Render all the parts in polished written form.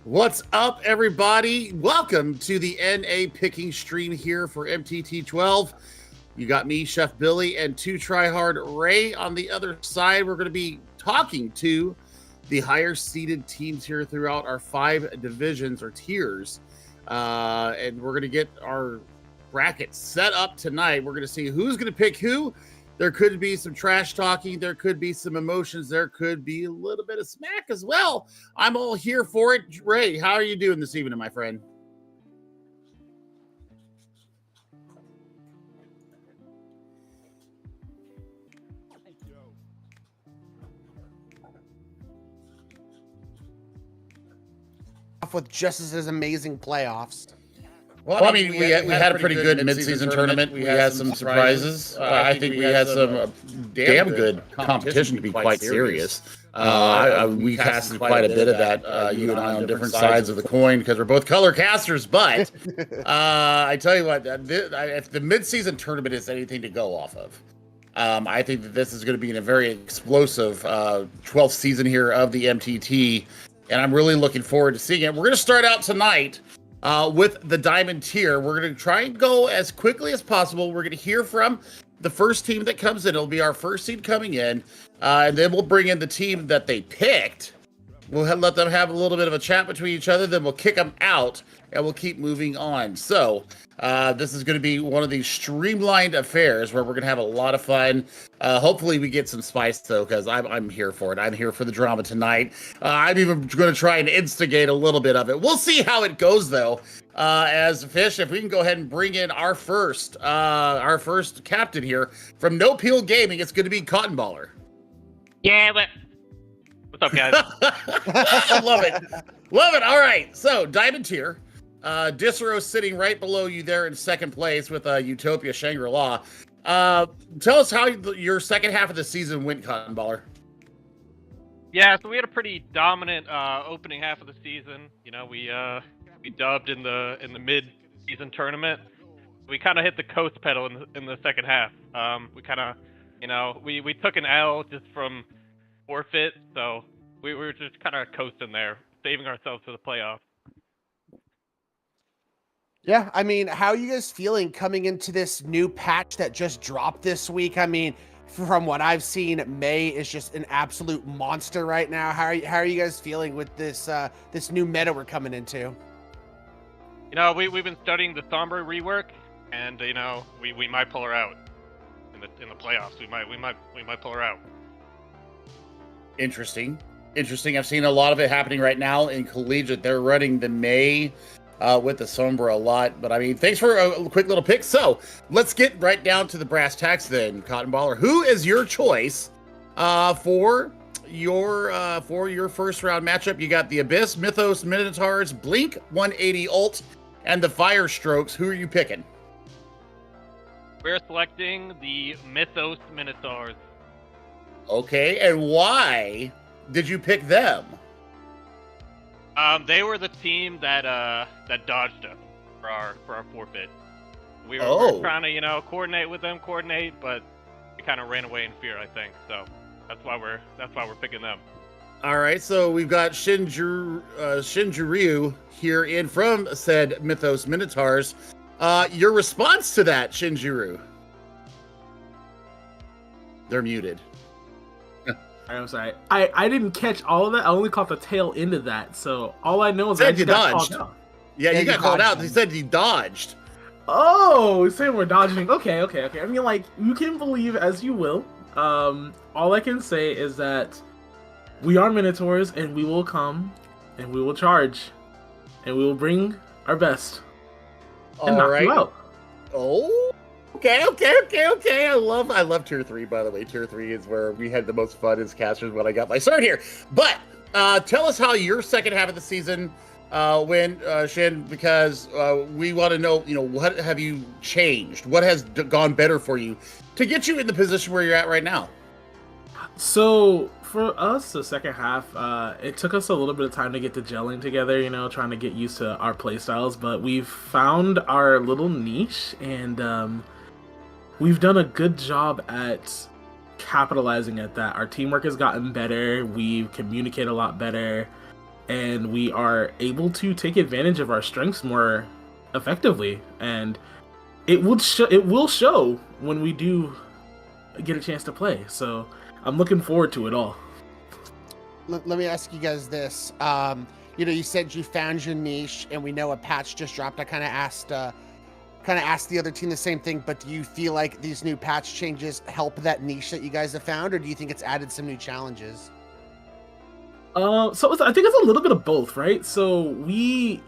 What's up, everybody? Welcome to the NA picking stream here for MTT 12. You got me, Chef Billy, and 2Tryhard Ray on the other side. We're going to be talking to the higher seeded teams here throughout our 5 divisions or tiers. And we're going to get our bracket set up tonight. We're going to see who's going to pick who. There could be some trash talking. There could be some emotions. There could be a little bit of smack as well. I'm all here for it. Ray, how are you doing this evening, my friend? Off with just as amazing playoffs. Well, I mean, we had a pretty good mid-season tournament. We had some surprises. I think we had some damn good competition, to be quite serious. We casted quite a bit of that, you and I, on different sides of the coin because we're both color casters. But I tell you what, if the mid-season tournament is anything to go off of, I think that this is going to be in a very explosive 12th season here of the MTT, and I'm really looking forward to seeing it. We're going to start out tonight with the Diamond tier. We're going to try and go as quickly as possible. We're going to hear from the first team that comes in. It'll be our first seed coming in, and then we'll bring in the team that they picked. We'll let them have a little bit of a chat between each other, then we'll kick them out, and we'll keep moving on. So this is going to be one of these streamlined affairs where we're going to have a lot of fun. Hopefully we get some spice, though, because I'm here for it. I'm here for the drama tonight. I'm even going to try and instigate a little bit of it. We'll see how it goes, though. As Fish, if we can go ahead and bring in our first captain here from No Peel Gaming, it's going to be Cotton Baller. Yeah, but what's up, guys? Love it. Love it. All right. So, Diamond tier. Disro sitting right below you there in second place with Utopia Shangri-La. Tell us how your second half of the season went, Cotton Baller. Yeah, so we had a pretty dominant opening half of the season. You know, we dubbed in the mid-season tournament. We kind of hit the coast pedal in the second half. We kind of, we took an L just from forfeit, so we were just kind of coasting there, saving ourselves for the playoffs. Yeah, I mean, how are you guys feeling coming into this new patch that just dropped this week? I mean, from what I've seen, May is just an absolute monster right now. How are you guys feeling with this this new meta we're coming into? You know, we've been studying the Sombra rework, and we might pull her out in the playoffs. We might pull her out. Interesting. I've seen a lot of it happening right now in collegiate. They're running the May with the Sombra a lot. But I mean, thanks for a quick little pick. So let's get right down to the brass tacks then, Cotton Baller. Who is your choice for your first round matchup? You got the Abyss, Mythos, Minotaurs, Blink 180 ult, and the Fire Strokes. Who are you picking? We're selecting the Mythos Minotaurs. Okay, and why did you pick them? They were the team that dodged us for our forfeit. We were trying to coordinate with them, but we kind of ran away in fear, I think. So that's why we're picking them. All right, so we've got Shinjuryu here in from said Mythos Minotaurs. Your response to that, Shinjuru? They're muted. I'm sorry. I didn't catch all of that. I only caught the tail end of that. So all I know is I you got dodged. called out. Yeah, you got called out. He said you dodged. Oh, saying we're dodging. Okay. I mean, like, you can believe as you will. All I can say is that we are Minotaurs, and we will come, and we will charge, and we will bring our best, and knock you out. Oh, okay. I love tier 3, by the way. Tier 3 is where we had the most fun as casters when I got my start here. But tell us how your second half of the season went, Shin, because we want to know, what have you changed? What has gone better for you to get you in the position where you're at right now? So for us, the second half, it took us a little bit of time to get to gelling together, trying to get used to our playstyles, but we've found our little niche, and we've done a good job at capitalizing at that. Our teamwork has gotten better, we communicate a lot better, and we are able to take advantage of our strengths more effectively. And it will show when we do get a chance to play. So I'm looking forward to it all. Let me ask you guys this. You said you found your niche, and we know a patch just dropped. I kind of asked the other team the same thing, but do you feel like these new patch changes help that niche that you guys have found, or do you think it's added some new challenges? I think it's a little bit of both, right? So we,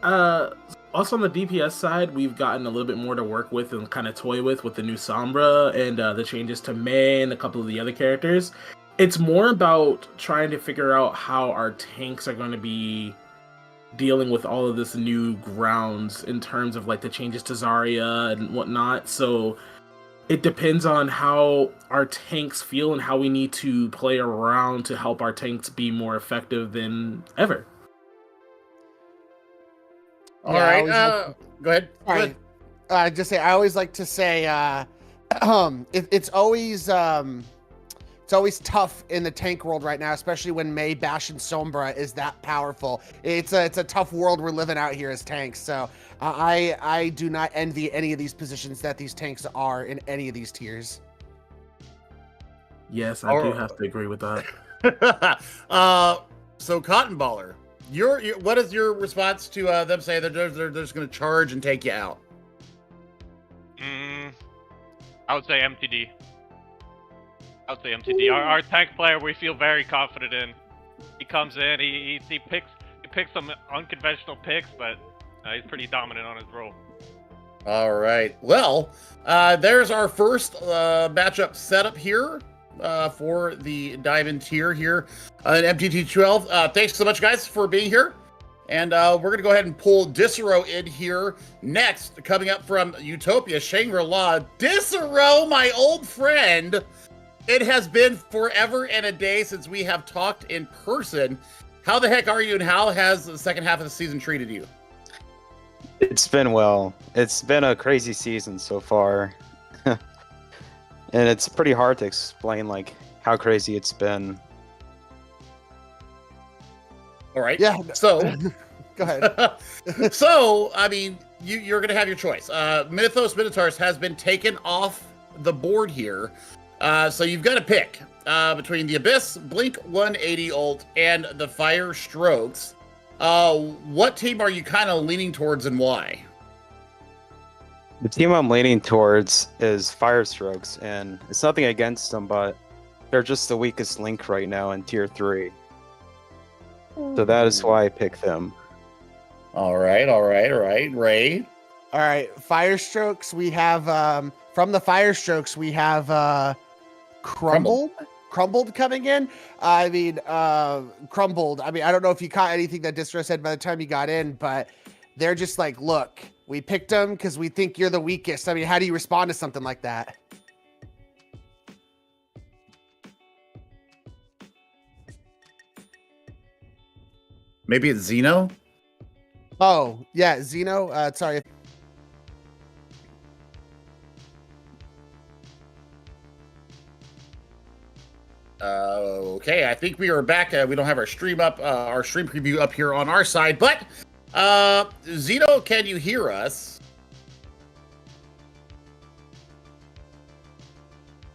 also on the DPS side, we've gotten a little bit more to work with and kind of toy with the new Sombra and the changes to Mei and a couple of the other characters. It's more about trying to figure out how our tanks are going to be dealing with all of this new grounds in terms of like the changes to Zarya and whatnot. So it depends on how our tanks feel and how we need to play around to help our tanks be more effective than ever. All right. Go ahead. All right. Just say I always like to say it's always tough in the tank world right now, especially when Mei, Bash, and Sombra is that powerful. It's a tough world we're living out here as tanks. So I do not envy any of these positions that these tanks are in any of these tiers. Yes, I do have to agree with that. So Cotton Baller, what is your response to them saying that they're just going to charge and take you out? I would say MTD. Our tank player, we feel very confident in. He comes in, he picks some unconventional picks, but he's pretty dominant on his role. All right. Well, there's our first matchup setup here for the Diamond tier here in MTT 12. Thanks so much, guys, for being here. And we're going to go ahead and pull Disaro in here next. Coming up from Utopia, Shangri-La. Disaro, my old friend. It has been forever and a day since we have talked in person. How the heck are you, and how has the second half of the season treated you? It's been well. It's been a crazy season so far. And it's pretty hard to explain, like, how crazy it's been. All right. Yeah. So, go ahead. So, I mean, you're going to have your choice. Mythos Minotaurs has been taken off the board here. So you've got to pick between the Abyss, Blink 180 ult, and the Fire Strokes. What team are you kind of leaning towards, and why? The team I'm leaning towards is Fire Strokes, and it's nothing against them, but they're just the weakest link right now in Tier 3. So that is why I picked them. All right. Ray? All right, Firestrokes, we have, from the Firestrokes, we have Crumbled coming in. I mean, Crumbled, I don't know if you caught anything that Distro said by the time you got in, but they're just like, look, we picked them because we think you're the weakest. I mean, how do you respond to something like that? Maybe it's Xeno? Oh, yeah, Xeno. Sorry. Okay, I think we are back. We don't have our stream up, our stream preview up here on our side, but Xeno, can you hear us?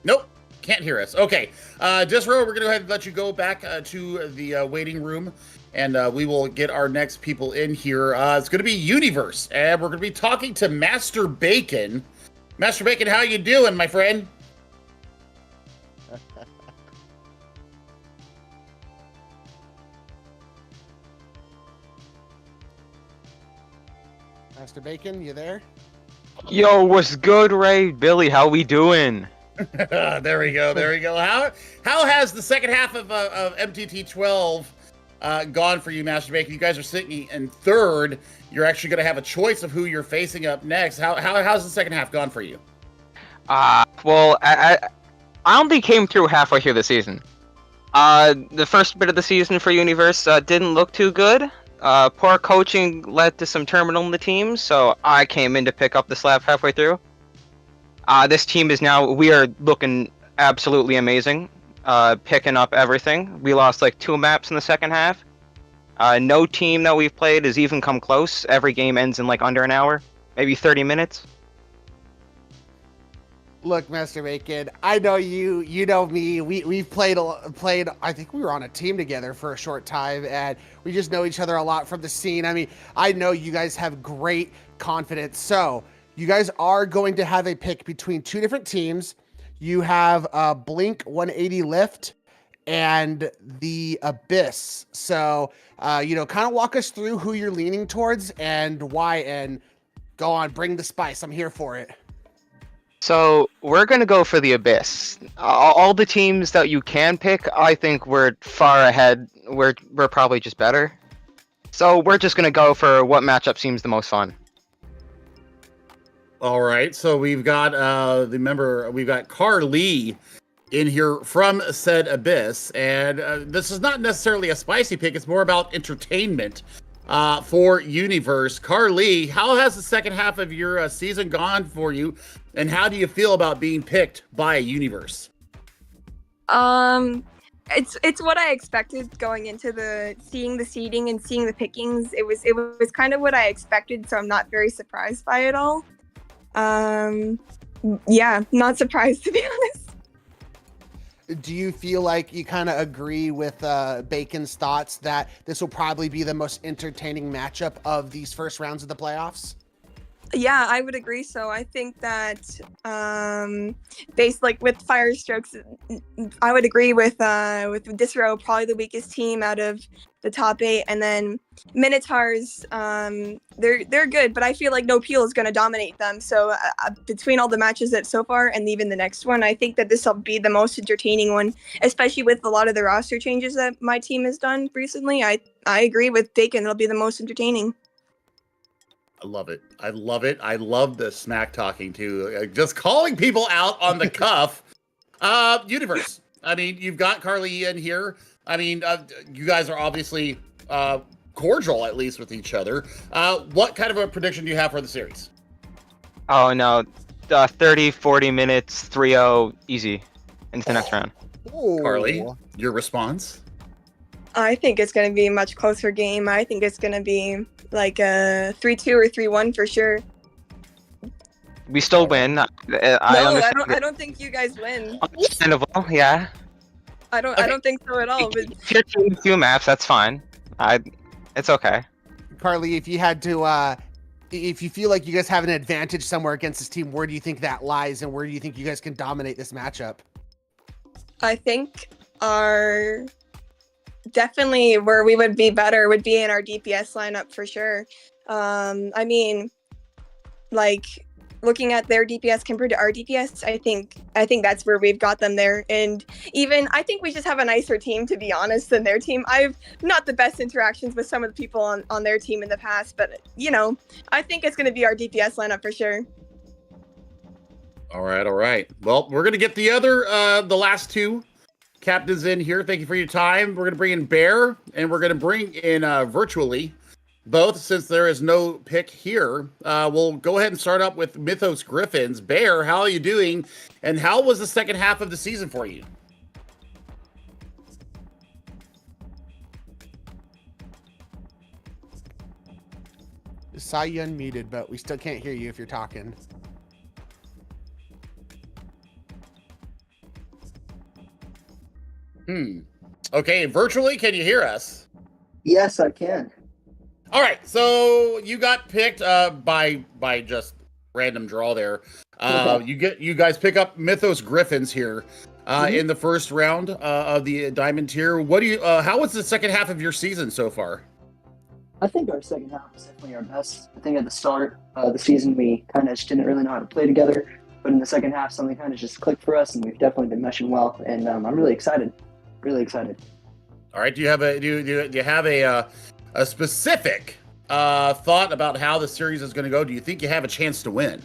Nope, can't hear us. Okay, Disro, we're going to go ahead and let you go back to the waiting room, and we will get our next people in here. It's going to be Universe, and we're going to be talking to Master Bacon. Master Bacon, how you doing, my friend? Master Bacon, you there? Yo, what's good, Ray? Billy, how we doing? There we go. How has the second half of MTT 12 gone for you, Master Bacon? You guys are sitting in third. You're actually going to have a choice of who you're facing up next. How's the second half gone for you? Well, I only came through halfway through the season. The first bit of the season for Universe didn't look too good. Poor coaching led to some turmoil in the team, so I came in to pick up the slack halfway through. This team we are looking absolutely amazing, picking up everything. We lost like 2 maps in the second half, No team that we've played has even come close. Every game ends in like under an hour, maybe 30 minutes. Look, Master Bacon, I know you. You know me. We've played. I think we were on a team together for a short time, and we just know each other a lot from the scene. I mean, I know you guys have great confidence. So you guys are going to have a pick between two different teams. You have Blink 180 Lift and the Abyss. So kind of walk us through who you're leaning towards and why. And go on, bring the spice. I'm here for it. So we're gonna go for the Abyss. All the teams that you can pick, I think we're far ahead. We're probably just better. So we're just gonna go for what matchup seems the most fun. All right, so we've got we've got Carly in here from said Abyss, and this is not necessarily a spicy pick. It's more about entertainment for Universe. Carly, how has the second half of your season gone for you, and how do you feel about being picked by Universe? It's what I expected going into seeing the seeding and seeing the pickings. It was kind of what I expected, so I'm not very surprised by it all. Yeah, not surprised to be honest. Do you feel like you kind of agree with Bacon's thoughts that this will probably be the most entertaining matchup of these first rounds of the playoffs? Yeah, I would agree. So I think that based like with Firestrokes, I would agree with Disro, probably the weakest team out of the top 8, and then Minotaurs, they're good, but I feel like No Peel is going to dominate them. So between all the matches that so far and even the next one, I think that this will be the most entertaining one, especially with a lot of the roster changes that my team has done recently. I agree with Bacon. It'll be the most entertaining. I love it. I love it. I love the smack talking too. Just calling people out on the cuff. Universe. I mean, you've got Carly in here. I mean, you guys are obviously cordial, at least with each other. What kind of a prediction do you have for the series? Oh no, 30, 40 minutes, 3-0, easy into the next round. Ooh. Carly, your response? I think it's going to be a much closer game. I think it's going to be like a 3-2 or 3-1 for sure. We still win. I don't think you guys win. Understandable, yeah. I don't think so at all. But Tier 2 maps, that's fine. It's okay. Carly, if you had to, if you feel like you guys have an advantage somewhere against this team, where do you think that lies, and where do you think you guys can dominate this matchup? I think definitely where we would be better would be in our DPS lineup for sure. I mean, like looking at their DPS compared to our DPS, I think that's where we've got them there. And even I think we just have a nicer team, to be honest, than their team. I've not the best interactions with some of the people on their team in the past, but I think it's going to be our DPS lineup for sure. All right. Well, we're gonna get the last two captains in here. Thank you for your time. We're gonna bring in Bear, and we're gonna bring in virtually both, since there is no pick here. We'll go ahead and start up with Mythos Griffins. Bear, how are you doing? And how was the second half of the season for you? Saw you unmuted, but we still can't hear you if you're talking. Okay, virtually, can you hear us? Yes, I can. All right, so you got picked by just random draw there. You guys pick up Mythos Griffins here in the first round of the Diamond tier. What do you? How was the second half of your season so far? I think our second half was definitely our best. I think at the start of the season, we kind of just didn't really know how to play together. But in the second half, something kind of just clicked for us, and we've definitely been meshing well. And I'm really excited. Really excited. All right. Do you have a specific thought about how the series is going to go? Do you think you have a chance to win?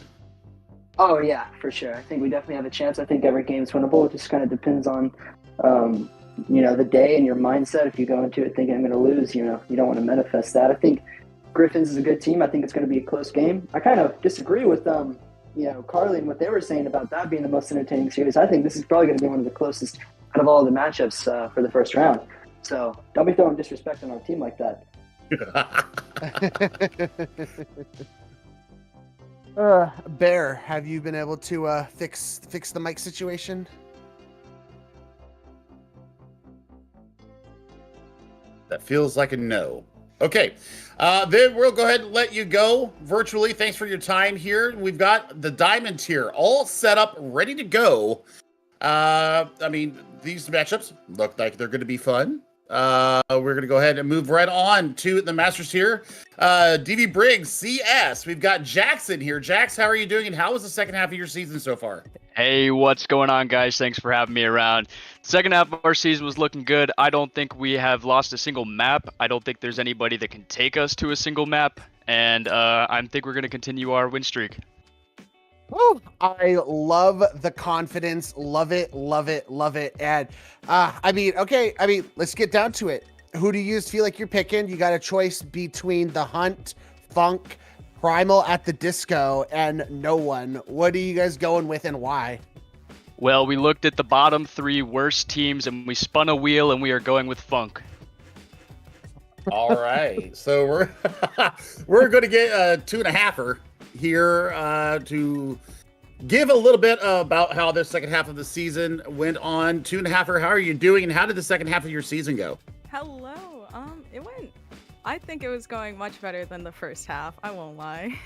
Oh yeah, for sure. I think we definitely have a chance. I think every game is winnable. It just kind of depends on, the day and your mindset. If you go into it thinking I'm going to lose, you don't want to manifest that. I think Griffins is a good team. I think it's going to be a close game. I kind of disagree with Carly and what they were saying about that being the most entertaining series. I think this is probably going to be one of the closest out of all the matchups for the first round. So don't be throwing disrespect on our team like that. Bear, have you been able to fix the mic situation? That feels like a no. Okay, then we'll go ahead and let you go virtually. Thanks for your time here. We've got the Diamond tier all set up, ready to go. I mean, these matchups look like they're going to be fun. We're going to go ahead and move right on to the Masters tier. DV Briggs, CS. We've got Jackson here. Jax, how are you doing, and how was the second half of your season so far? Hey, what's going on, guys? Thanks for having me around. Second half of our season was looking good. I don't think we have lost a single map. I don't think there's anybody that can take us to a single map, and I think we're going to continue our win streak. Woo! I love the confidence. Love it, love it, love it. And let's get down to it. Who do you feel like you're picking? You got a choice between the Hunt, Funk, Primal at the Disco, and no one. What are you guys going with and why? Well, we looked at the bottom 3 worst teams and we spun a wheel and we are going with Funk. All right, so we're going to get a 2.5er here to give a little bit about how the second half of the season went on. 2.5er, how are you doing, and how did the second half of your season go? Hello. I think it was going much better than the first half. I won't lie.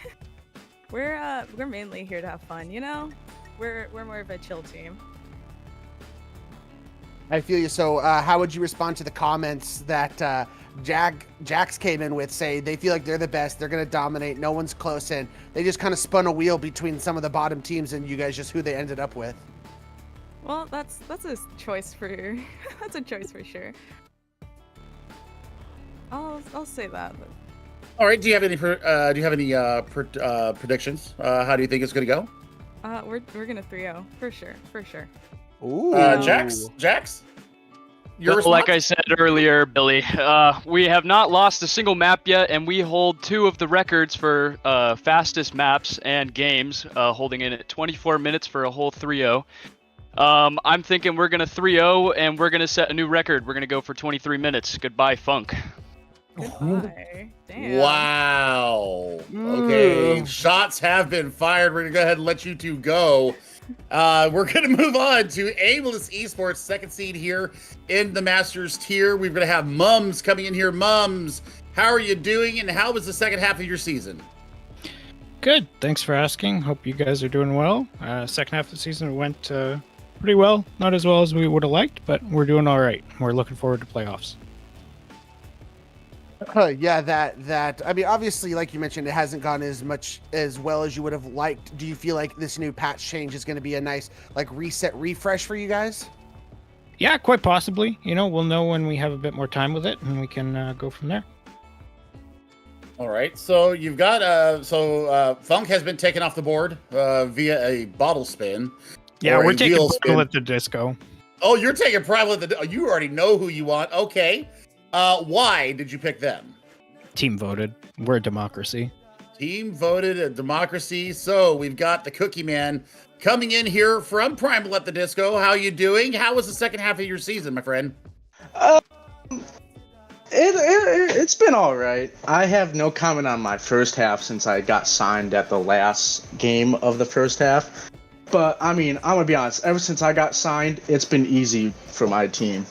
We're mainly here to have fun, you know. We're more of a chill team. I feel you. So, how would you respond to the comments that Jax came in with? Say they feel like they're the best, they're gonna dominate, no one's close in. They just kind of spun a wheel between some of the bottom teams, and you guys just who they ended up with. Well, that's a choice for that's a choice for sure. I'll say that. All right. Do you have any predictions? How do you think it's going to go? We're gonna 3-0 for sure. Ooh. Jax. Like I said earlier, Billy, we have not lost a single map yet, and we hold 2 of the records for fastest maps and games, holding in at 24 minutes for a whole 3-0. I'm thinking we're gonna 3-0, and we're gonna set a new record. We're gonna go for 23 minutes. Goodbye, Funk. Goodbye. Damn. Wow. Okay. Shots have been fired. We're going to go ahead and let you two go. We're going to move on to Aimless Esports, second seed here in the Masters tier. We're going to have Mums coming in here. Mums, how are you doing, and how was the second half of your season? Good. Thanks for asking. Hope you guys are doing well. Second half of the season went pretty well. Not as well as we would have liked, but we're doing all right. We're looking forward to playoffs. Yeah, that. I mean, obviously, like you mentioned, it hasn't gone as well as you would have liked. Do you feel like this new patch change is going to be a nice, like, reset, refresh for you guys? Yeah, quite possibly. You know, we'll know when we have a bit more time with it, and we can go from there. All right. So you've got Funk has been taken off the board via a bottle spin. Yeah, we're taking Primal at the Disco. Oh, you're taking Primal at the. You already know who you want. Okay. Why did you pick them? Team voted. We're a democracy. Team voted a democracy. So we've got the Cookie Man coming in here from Primal at the Disco. How you doing? How was the second half of your season, my friend? It's been all right. I have no comment on my first half since I got signed at the last game of the first half. But I mean, I'm gonna be honest. Ever since I got signed, it's been easy for my team.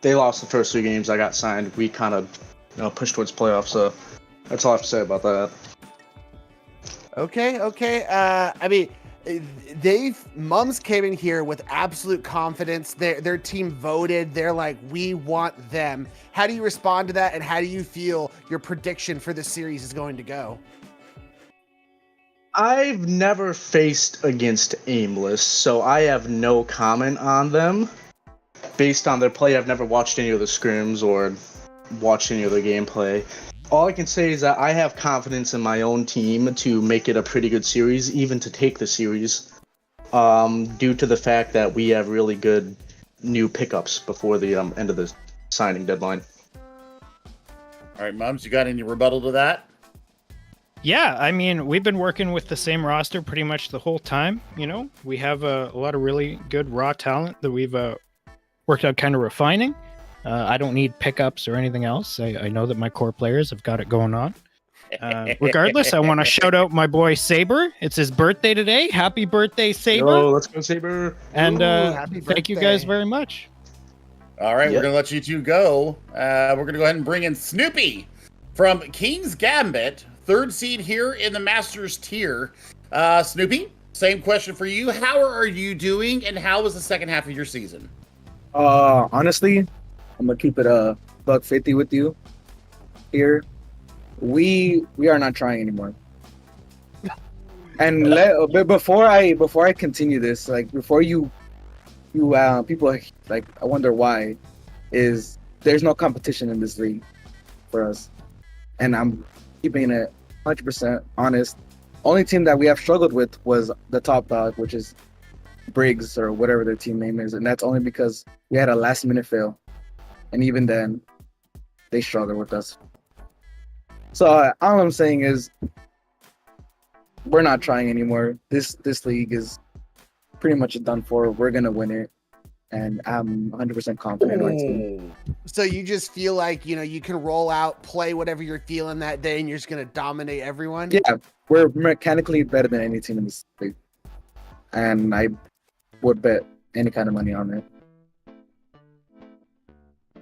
They lost the first 2 games. I got signed. We kind of, pushed towards playoffs. So that's all I have to say about that. Okay. I mean, Mums came in here with absolute confidence. Their team voted. They're like, we want them. How do you respond to that, and how do you feel your prediction for the series is going to go? I've never faced against Aimless, so I have no comment on them. Based on their play, I've never watched any of the scrims or watched any of their gameplay. All I can say is that I have confidence in my own team to make it a pretty good series, even to take the series, due to the fact that we have really good new pickups before the end of the signing deadline. All right, Mums, you got any rebuttal to that? Yeah, I mean, we've been working with the same roster pretty much the whole time. You know, we have a lot of really good raw talent that we've worked out kind of refining. I don't need pickups or anything else. I know that my core players have got it going on. Regardless, I want to shout out my boy Saber. It's his birthday today. Happy birthday, Saber! Yo, let's go, Saber. And happy thank you birthday. guys very much. All right, Yeah. we're gonna let you two go. We're gonna go ahead and bring in Snoopy from King's Gambit, 3rd seed here in the Masters tier. Snoopy, same question for you. How are you doing, and how was the second half of your season? Honestly, I'm gonna keep it a buck 50 with you here. We are not trying anymore. And but before I continue this, like before you people like I wonder why is there's no competition in this league for us, and I'm keeping it 100% honest. Only team that we have struggled with was the top dog, which is Briggs or whatever their team name is, and that's only because we had a last minute fail, and even then, they struggled with us. So all I'm saying is, we're not trying anymore. This league is pretty much done for. We're gonna win it, and I'm 100% confident in my team. So you just feel like, you know, you can roll out, play whatever you're feeling that day, and you're just gonna dominate everyone? Yeah, we're mechanically better than any team in this league, and I would bet any kind of money on it.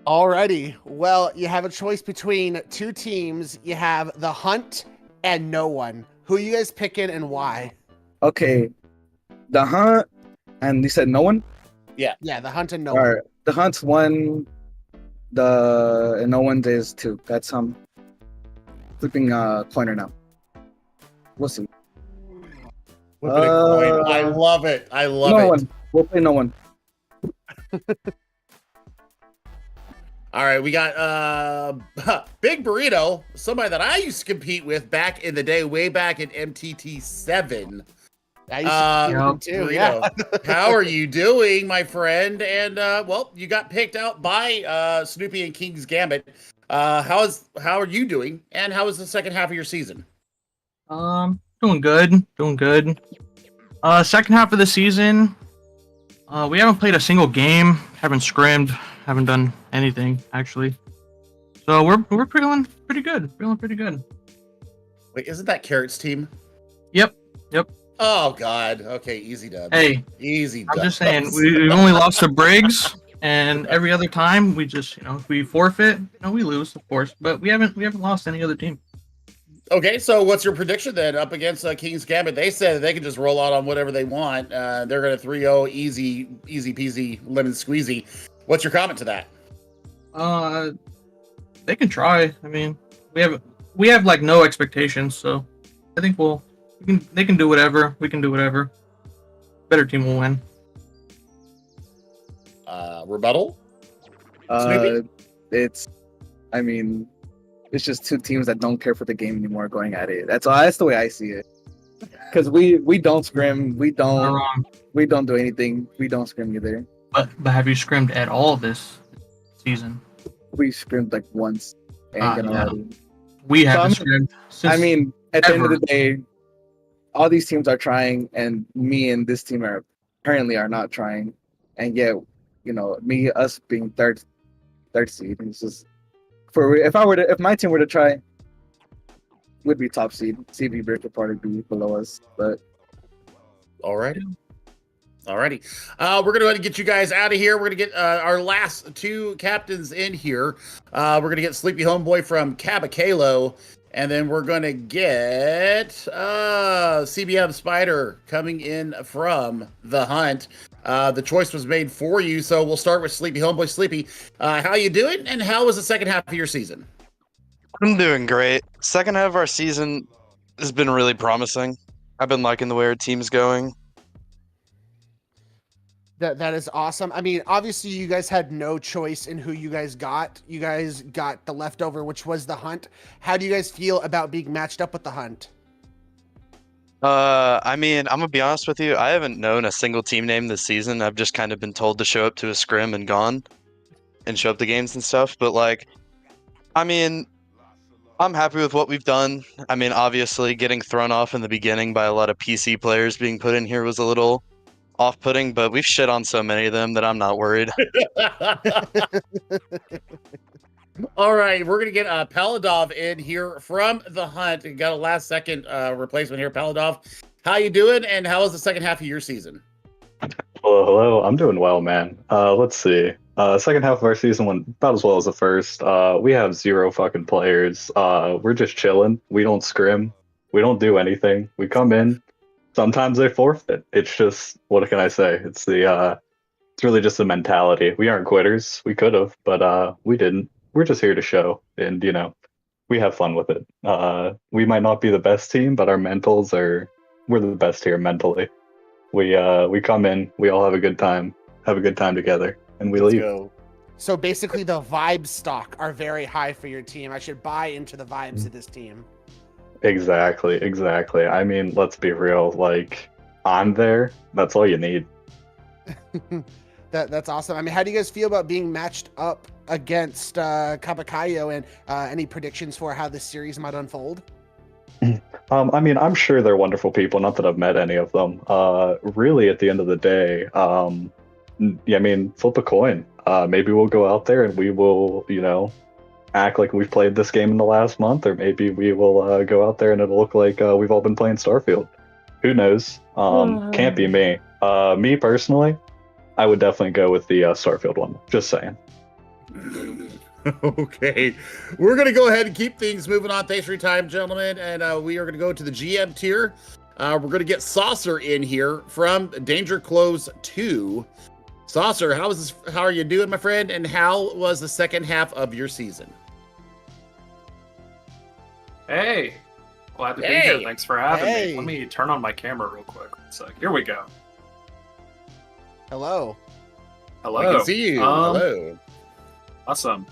Alrighty. Well, you have a choice between two teams. You have the Hunt and no one. Who are you guys picking and why? Okay, the Hunt, and you said no one? Yeah, the Hunt and no All one. right, the Hunt's one, and no one is two. That's flipping coin right now. We'll see. Flipping a coin. I love it. I love no it. one. We'll play no one. All right, we got Big Burrito, somebody that I used to compete with back in the day, way back in MTT7. I used to compete with him too. Yeah. Burrito, how are you doing, my friend? And well, you got picked out by Snoopy and King's Gambit. How are you doing? And how was the second half of your season? Doing good. Second half of the season, we haven't played a single game, haven't scrimmed, haven't done anything actually. So we're feeling pretty good. Wait, isn't that Carrot's team? Yep. Oh God. Okay, easy dub. Hey, easy. I'm just saying we've only lost to Briggs, and every other time we just if we forfeit, we lose, of course. But we haven't lost any other team. Okay, so what's your prediction then up against King's Gambit? They said they can just roll out on whatever they want. They're going to 3-0 easy peasy lemon squeezy. What's your comment to that? They can try. I mean, we have like no expectations, so I think they can do whatever. We can do whatever. Better team will win. Rebuttal? Snoopy? It's just two teams that don't care for the game anymore going at it. That's the way I see it. Because we don't scrim, we don't do anything. We don't scrim either. But have you scrimmed at all this season? We scrimmed like once. We haven't scrimmed. At the end of the day, all these teams are trying, and me and this team apparently are not trying. And yet, us being third seed, it's just if my team were to try, would be top seed. CV Brick would probably be below us, but alrighty. We're gonna go ahead and get you guys out of here. We're gonna get our last two captains in here. We're gonna get Sleepy Homeboy from Cabacalo, and then we're gonna get CBM Spider coming in from The Hunt. The choice was made for you, so we'll start with Sleepy Homeboy. Sleepy, how you doing, and how was the second half of your season? I'm doing great. Second half of our season has been really promising. I've been liking the way our team's going. That is awesome. I mean, obviously you guys had no choice in who you guys got. You guys got the leftover, which was The Hunt. How do you guys feel about being matched up with The Hunt? I'm gonna be honest with you. I haven't known a single team name this season. I've just kind of been told to show up to a scrim and gone, and show up to games and stuff. But I'm happy with what we've done. Obviously getting thrown off in the beginning by a lot of PC players being put in here was a little off-putting, but we've shit on so many of them that I'm not worried. All right, we're gonna get Paladov in here from the Hunt. We got a last second replacement here. Paladov, how you doing? And how was the second half of your season? Hello. I'm doing well, man. Let's see. Second half of our season went about as well as the first. We have 0 fucking players. We're just chilling. We don't scrim. We don't do anything. We come in. Sometimes they forfeit. It's just, what can I say? It's really just the mentality. We aren't quitters. We could have, but we didn't. We're just here to show, and we have fun with it. We might not be the best team, but we're the best here mentally. We come in, we all have a good time together, and we leave. Go. So basically, the vibe stock are very high for your team. I should buy into the vibes of this team. Exactly. I mean, let's be real. Like, I'm there. That's all you need. That's awesome. I mean, how do you guys feel about being matched up against Kabakayo, and any predictions for how this series might unfold? I mean, I'm sure they're wonderful people. Not that I've met any of them. Really, at the end of the day, I mean, flip a coin. Maybe we'll go out there and we will, act like we've played this game in the last month, or maybe we will go out there and it'll look like we've all been playing Starfield. Who knows? Can't be me. Me personally, I would definitely go with the Starfield one. Just saying. Okay, we're gonna go ahead and keep things moving on. Thanks for your time, gentlemen, and we are gonna go to the GM tier. We're gonna get Saucer in here from Danger Close 2. Saucer, how are you doing, my friend? And how was the second half of your season? Hey, glad to be here. Thanks for having me. Let me turn on my camera real quick. So here we go. Hello. I can see you. Hello. Awesome.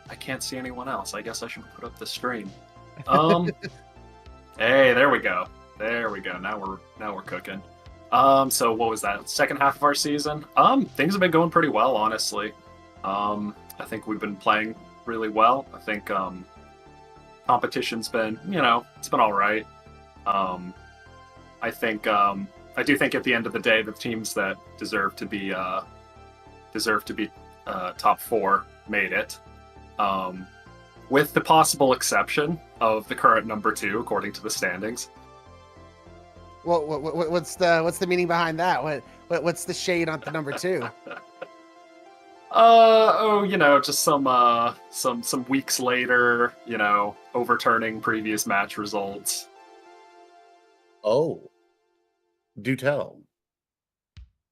I can't see anyone else. I guess I should put up the screen. Hey, there we go. Now we're cooking. So what was that? Second half of our season? Things have been going pretty well, honestly. I think we've been playing really well. I think competition's been, it's been all right. I do think at the end of the day, the teams that deserve to be top 4 made it. With the possible exception of the current number 2, according to the standings. Well, what's the meaning behind that? What's the shade on the number 2? Just some weeks later, overturning previous match results. Oh, do tell.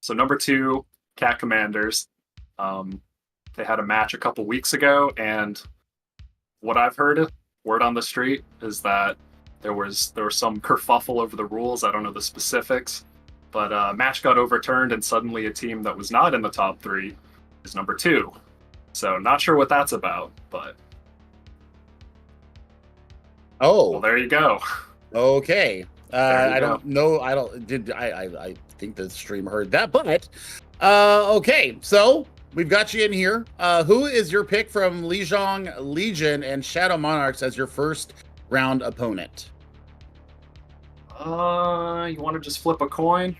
So number 2, Cat Commanders. They had a match a couple weeks ago, and what I've heard, word on the street, is that there was some kerfuffle over the rules. I don't know the specifics, but match got overturned, and suddenly a team that was not in the top 3 is number 2. So not sure what that's about, but well, there you go. Okay. I don't know. I think the stream heard that, but okay. So we've got you in here. Who is your pick from Lijiang Legion and Shadow Monarchs as your first round opponent? You want to just flip a coin?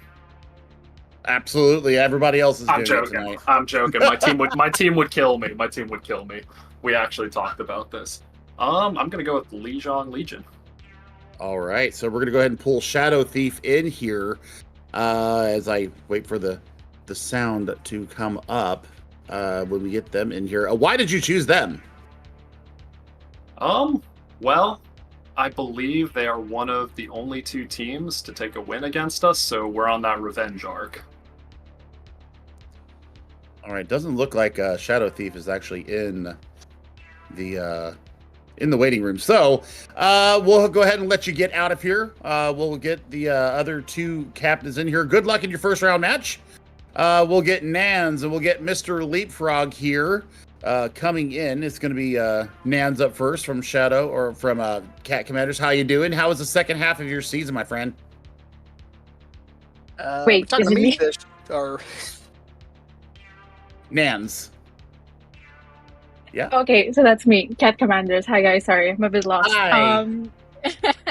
Absolutely. Everybody else is doing I'm joking. it tonight. I'm joking. My team would kill me. My team would kill me. We actually talked about this. I'm gonna go with Lijiang Legion. All right. So we're gonna go ahead and pull Shadow Thief in here as I wait for the sound to come up when we get them in here. Why did you choose them? Well, I believe they are one of the only 2 teams to take a win against us, so we're on that revenge arc. All right, doesn't look like Shadow Thief is actually in the waiting room. So we'll go ahead and let you get out of here. We'll get the other 2 captains in here. Good luck in your first round match. We'll get Nans and we'll get Mr. Leapfrog here coming in. It's going to be Nans up first from Shadow or from Cat Commanders. How you doing? How was the second half of your season, my friend? Wait, is it me? Or Nans. Yeah. Okay, so that's me, Cat Commanders. Hi guys, sorry, I'm a bit lost. Hi.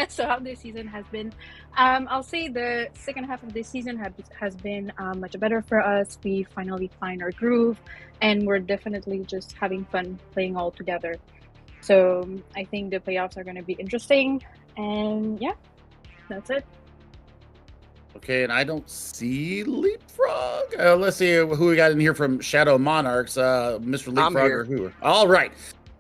So how this season has been. I'll say the second half of this season has been much better for us. We finally find our groove, and we're definitely just having fun playing all together. So I think the playoffs are going to be interesting, and yeah, that's it. Okay, and I don't see Leapfrog. Let's see who we got in here from Shadow Monarchs. Mr. Leapfrog here. or who? All right.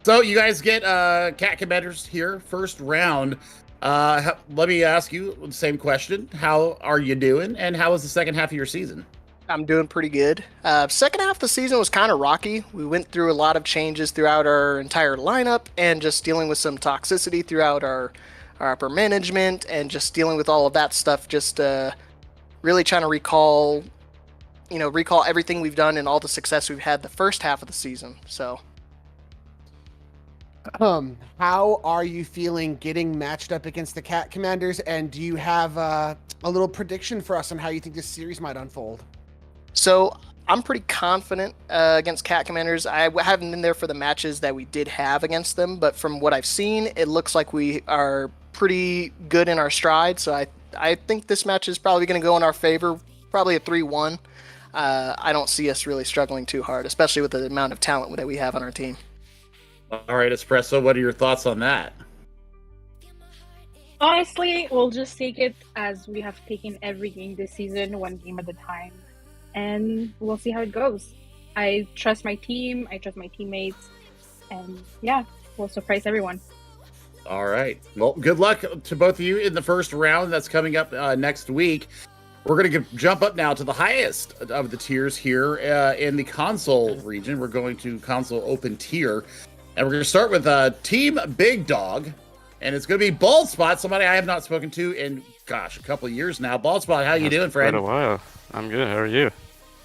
So you guys get Cat Commanders here, first round. Let me ask you the same question. How are you doing? And how was the second half of your season? I'm doing pretty good. Second half of the season was kind of rocky. We went through a lot of changes throughout our entire lineup and just dealing with some toxicity throughout our upper management and just dealing with all of that stuff. Just really trying to recall everything we've done and all the success we've had the first half of the season. So. How are you feeling getting matched up against the Cat Commanders? And do you have a little prediction for us on how you think this series might unfold? So I'm pretty confident against Cat Commanders. I haven't been there for the matches that we did have against them, but from what I've seen, it looks like we are pretty good in our stride. So I think this match is probably going to go in our favor, probably a 3-1. I don't see us really struggling too hard, especially with the amount of talent that we have on our team. All right, Espresso, what are your thoughts on that? Honestly, we'll just take it as we have taken every game this season, one game at a time, and we'll see how it goes. I trust my team, I trust my teammates, and yeah, we'll surprise everyone. All right. Well, good luck to both of you in the first round that's coming up next week. We're going to jump up now to the highest of the tiers here in the console region. We're going to console open tier. And we're going to start with Team Big Dog. And it's going to be Bald Spot, somebody I have not spoken to in, a couple of years now. Bald Spot, how you doing, friend? Quite a while. I'm good. How are you?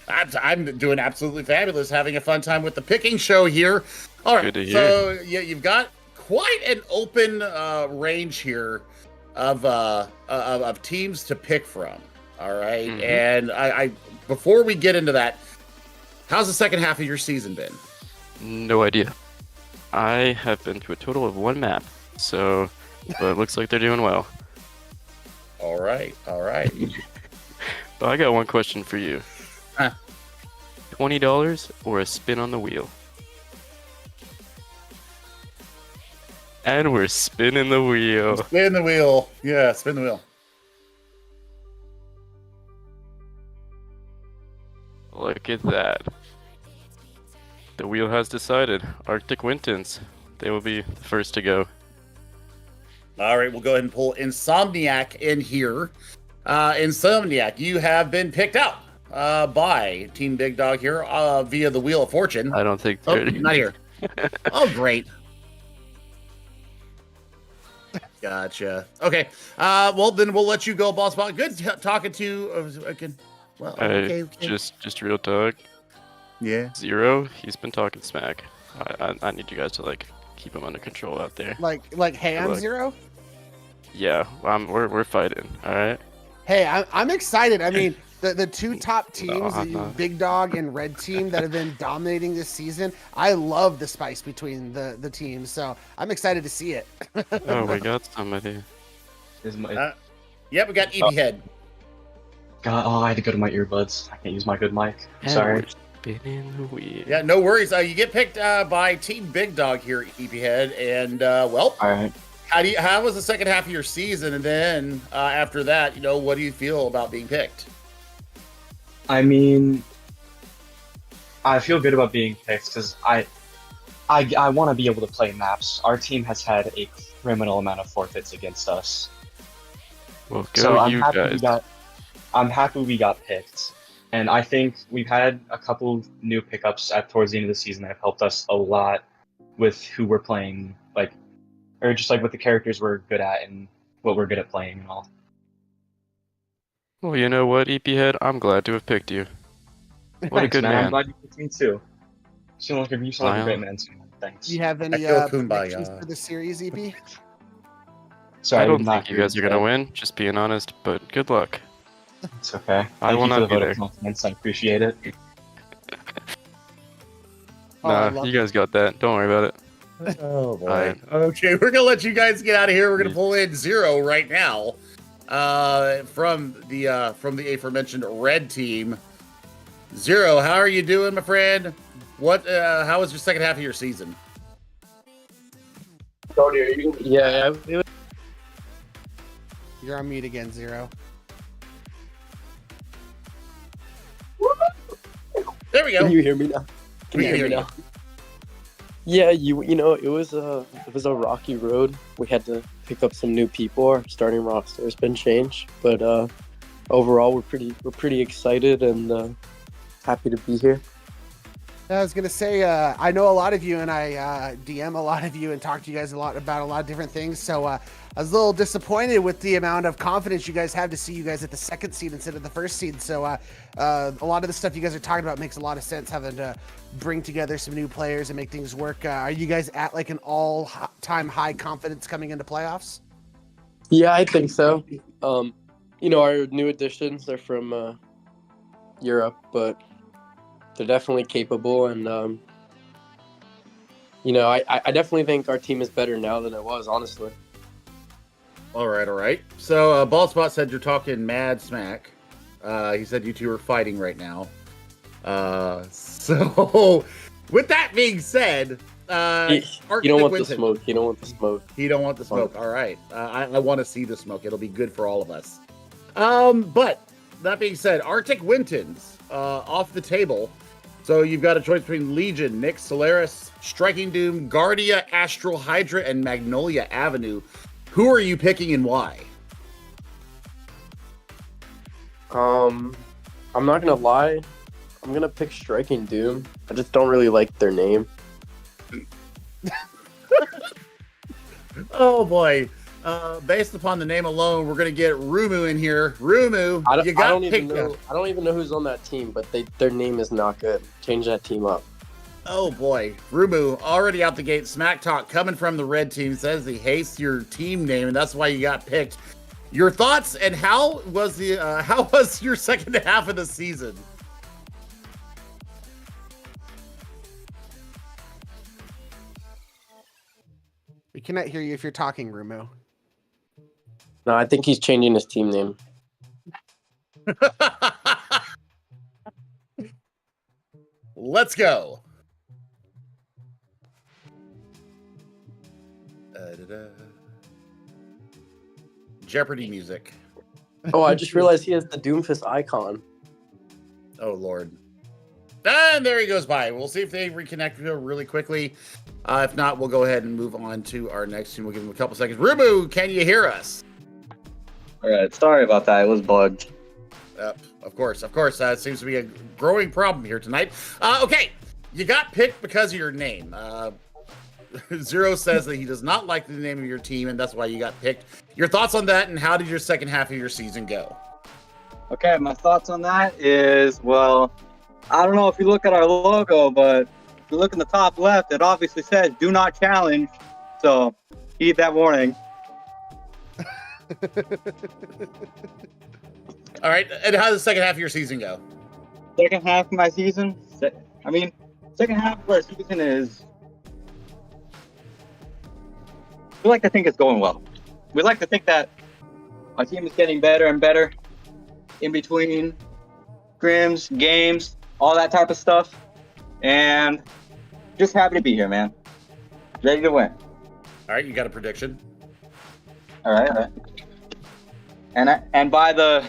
I'm doing absolutely fabulous, having a fun time with the picking show here. All right, Good to hear. So you've got quite an open range here of teams to pick from. All right, and I before we get into that, how's the second half of your season been? No idea. I have been to a total of 1 map, so but it looks like they're doing well. All right. But I got one question for you. $20 or a spin on the wheel? And we're spinning the wheel. Spin the wheel. Yeah, spin the wheel. Look at that. The wheel has decided. Arctic Wintons. They will be the first to go. All right, we'll go ahead and pull Insomniac in here. Insomniac, you have been picked out by Team Big Dog here via the Wheel of Fortune. I don't think they're not here. Oh, great. Gotcha. Okay. Well, then we'll let you go, Boss Bot. Good talking to you. Well, okay. Just real talk. Yeah. Zero, he's been talking smack. I need you guys to keep him under control out there. Like hand Zero? Yeah, we're fighting. All right. Hey, I'm excited. I mean, the two top teams, Big Dog and Red Team, that have been dominating this season. I love the spice between the teams, so I'm excited to see it. Oh, we got somebody. Yeah, we got EP Head. God, I had to go to my earbuds. I can't use my good mic. Sorry. Spinning the wheel. Yeah, no worries. You get picked by Team Big Dog here, EP Head, and well, all right. How was the second half of your season, and then after that, what do you feel about being picked? I mean, I feel good about being picked because I want to be able to play maps. Our team has had a criminal amount of forfeits against us. Well, I'm happy we got picked. And I think we've had a couple new pickups towards the end of the season that have helped us a lot with who we're playing, or just with the characters we're good at and what we're good at playing and all. Well, you know what, EP Head? I'm glad to have picked you. What Thanks, a good man. man. I'm glad you picked me too. You sound like a great man. Thanks. Do you have any predictions for the series, EP? Sorry, I don't think you guys are gonna win. Just being honest, but good luck. It's okay. I will not be there. I appreciate it. Nah, you guys got that. Don't worry about it. Oh boy. Alright. Okay, we're gonna let you guys get out of here. We're gonna pull in Zero right now. From the aforementioned red team. Zero, how are you doing, my friend? How was your second half of your season? Yeah, You're on mute again, Zero. There we go. Can you hear me now? Can We you can hear me hear now? Yeah, you know it was a rocky road. We had to pick up some new people. Our starting roster has been changed, but overall we're pretty excited and happy to be here. I was gonna say, I know a lot of you, and I DM a lot of you and talk to you guys a lot about a lot of different things. So I was a little disappointed with the amount of confidence you guys have to see you guys at the second seed instead of the first seed. So a lot of the stuff you guys are talking about makes a lot of sense, having to bring together some new players and make things work. Are you guys at like an all-time high confidence coming into playoffs? Yeah, I think so. You know, our new additions are from Europe, but they're definitely capable, and you know, I definitely think our team is better now than it was, honestly. All right. So Ballspot said you're talking mad smack. He said you two are fighting right now. So with that being said, You Arctic don't want the Winton. smoke. You don't want the smoke. He don't want the smoke. All right. I want to see the smoke. It'll be good for all of us. But that being said, Arctic Winton's off the table. So you've got a choice between Legion, Nyx, Solaris, Striking Doom, Guardia, Astral Hydra, and Magnolia Avenue. Who are you picking and why? I'm not gonna lie. I'm gonna pick Striking Doom. I just don't really like their name. Oh boy. Based upon the name alone, we're gonna get Rumu in here. Rumu, I you got don't picked even know. up. I don't even know who's on that team, but their name is not good. Change that team up. Oh boy, Rumu already out the gate. Smack talk coming from the red team, says he hates your team name, and that's why you got picked. Your thoughts and how was your second half of the season? We cannot hear you if you're talking, Rumu. No, I think he's changing his team name. Let's go. Jeopardy music. Oh, I just realized he has the Doomfist icon. Oh Lord. And there he goes by. We'll see if they reconnect really quickly. If not, we'll go ahead and move on to our next team. We'll give him a couple seconds. Rumu, can you hear us? All right, sorry about that. It was bugged. Of course. It seems to be a growing problem here tonight. Okay, you got picked because of your name. Zero says that he does not like the name of your team, and that's why you got picked. Your thoughts on that, and how did your second half of your season go? Okay, my thoughts on that is, well, I don't know if you look at our logo, but if you look in the top left, it obviously says "Do not challenge." So heed that warning. All right, and how did the second half of your season go? Second half of my season, second half of our season is. We like to think it's going well. We like to think that our team is getting better and better in between scrims, games, all that type of stuff. And just happy to be here, man. Ready to win. All right, you got a prediction? All right. And by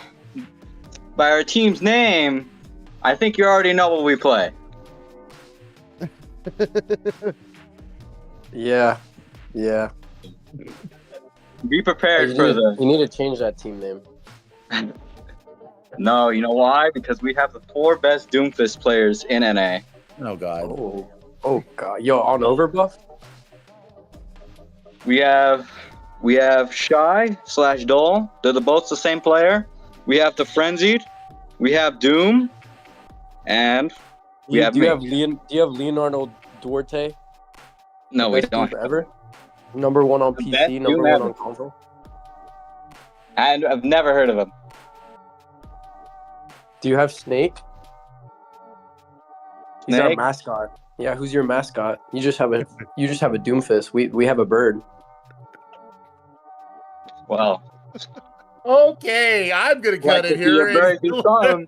our team's name, I think you already know what we play. Yeah. Be prepared You need to change that team name. No, you know why? Because we have the 4 best Doomfist players in NA. Oh God. Oh God. Yo, on Overbuff? We have Shy/Dull. They're both the same player. We have the Frenzied. We have Doom. And we have Do you me. have Leonardo Duarte? No, The we best don't. Doom ever. Number 1 on The best PC, number Doom 1 ever. on console. And I've never heard of him. Do you have Snake? He's our Snake? mascot. Yeah, who's your mascot? You just have a Doomfist. We have a bird. Wow. Okay, I'm gonna cut Like it to see a here. bird do something.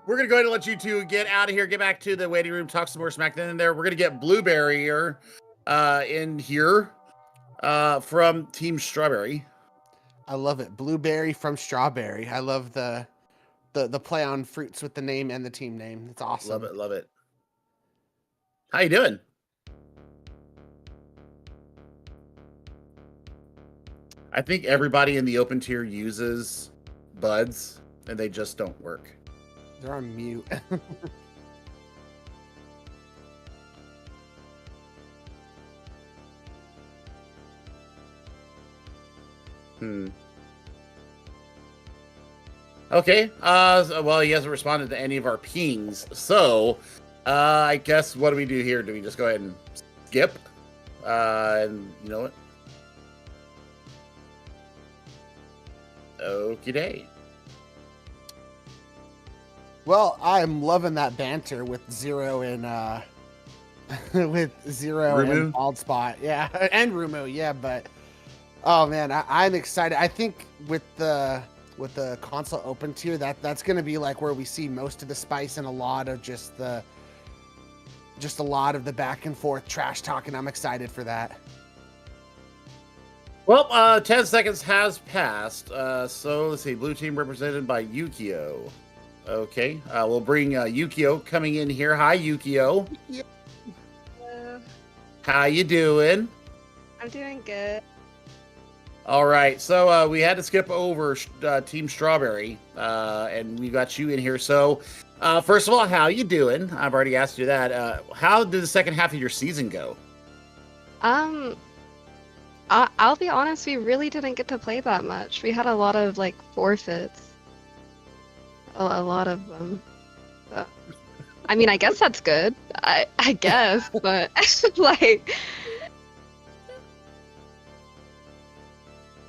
We're gonna go ahead and let you two get out of here, get back to the waiting room, talk some more smack. Then in there, we're gonna get Blueberry here, in here, from Team Strawberry. I love it. Blueberry from Strawberry. I love the play on fruits with the name and the team name. It's awesome. Love it, love it. How you doing? I think everybody in the open tier uses buds, and they just don't work. They're on mute. Okay. Well, he hasn't responded to any of our pings, so I guess what do we do here? Do we just go ahead and skip? And you know what? Okie day. Well, I'm loving that banter with Zero and with Zero Rumu? and Bald Spot. Yeah, and Rumu. Yeah, but oh man, I'm excited. I think with the console open tier, that's gonna be like where we see most of the spice and a lot of just a lot of the back and forth trash talking. I'm excited for that. Well, 10 seconds has passed. So let's see. Blue team represented by Yukio. Okay. We'll bring Yukio coming in here. Hi, Yukio. How you doing? I'm doing good. All right. So we had to skip over Team Strawberry, and we got you in here. So first of all, how you doing? I've already asked you that. How did the second half of your season go? I'll be honest, we really didn't get to play that much. We had a lot of like forfeits. A lot of them. I mean, I guess that's good. I guess, but like.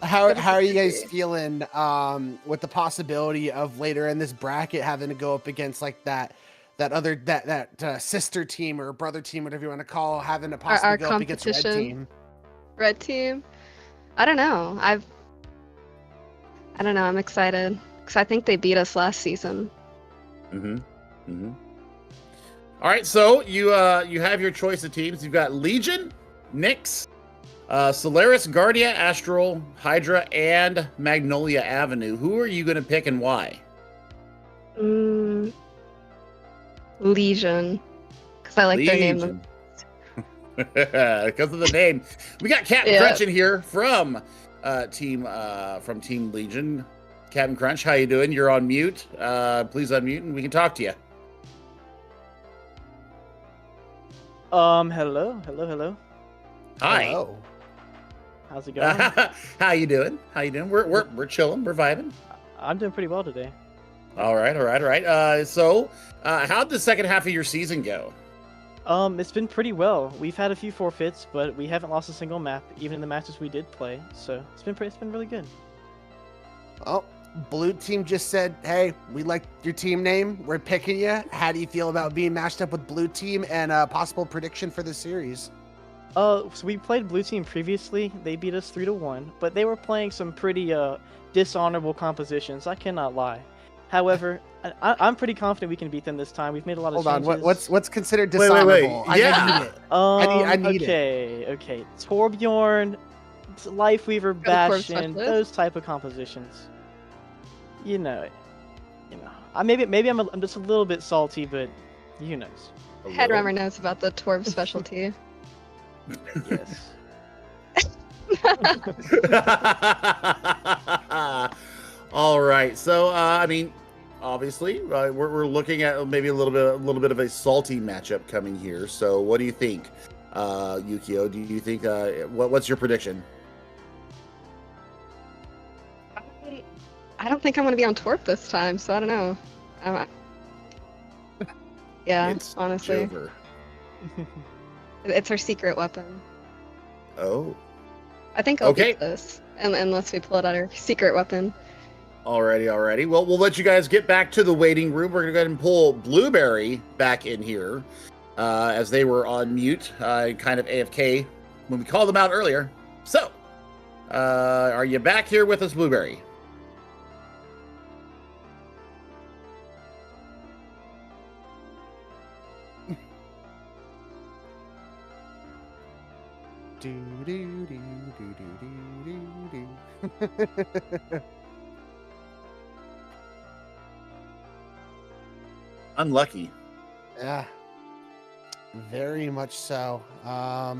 How are you guys feeling with the possibility of later in this bracket having to go up against like that sister team or brother team, whatever you want to call, having to possibly Our go up against red competition? team? Red team? I don't know. I don't know. I'm excited because I think they beat us last season. All right, so you have your choice of teams. You've got Legion, Nyx, Solaris, Guardia, Astral, Hydra, and Magnolia Avenue. Who are you going to pick and why? Legion, because I like their name. Because of the name. We got Captain Yeah. Crunch in here from Team Legion. Captain Crunch, how you doing? You're on mute. Please unmute and we can talk to you. Hello. Hi. Hello. How's it going? How you doing? We're chilling. We're vibing. I'm doing pretty well today. All right. So, how'd the second half of your season go? It's been pretty well. We've had a few forfeits, but we haven't lost a single map, even in the matches we did play. So it's been really good. Oh, blue team just said, "Hey, we like your team name. We're picking you." How do you feel about being matched up with blue team and a possible prediction for the series? So we played blue team previously. They beat us 3-1, but they were playing some pretty dishonorable compositions. I cannot lie. However, I'm pretty confident we can beat them this time. We've made a lot of Hold changes. on, what's considered dishonorable? Wait. Yeah. I need it. I need it. Okay. Torbjorn, Lifeweaver, Torb Bastion, specialist? those type of compositions. You know. Maybe I'm just a little bit salty, but who knows? Headrummer knows about the Torb specialty. Yes. All right. So, I mean, obviously, we're looking at maybe a little bit of a salty matchup coming here. So, what do you think, Yukio? Do you think what's your prediction? I don't think I'm going to be on Torp this time, so I don't know. Yeah, It's honestly. Jover. It's our secret weapon. Oh. I think I'll Okay. beat this, unless we pull it out our secret weapon. Alrighty. Well, we'll let you guys get back to the waiting room. We're gonna go ahead and pull Blueberry back in here. as they were on mute, kind of AFK when we called them out earlier. So, are you back here with us, Blueberry? Do, do, do, do, do, do, do. Unlucky. Yeah, very much so. I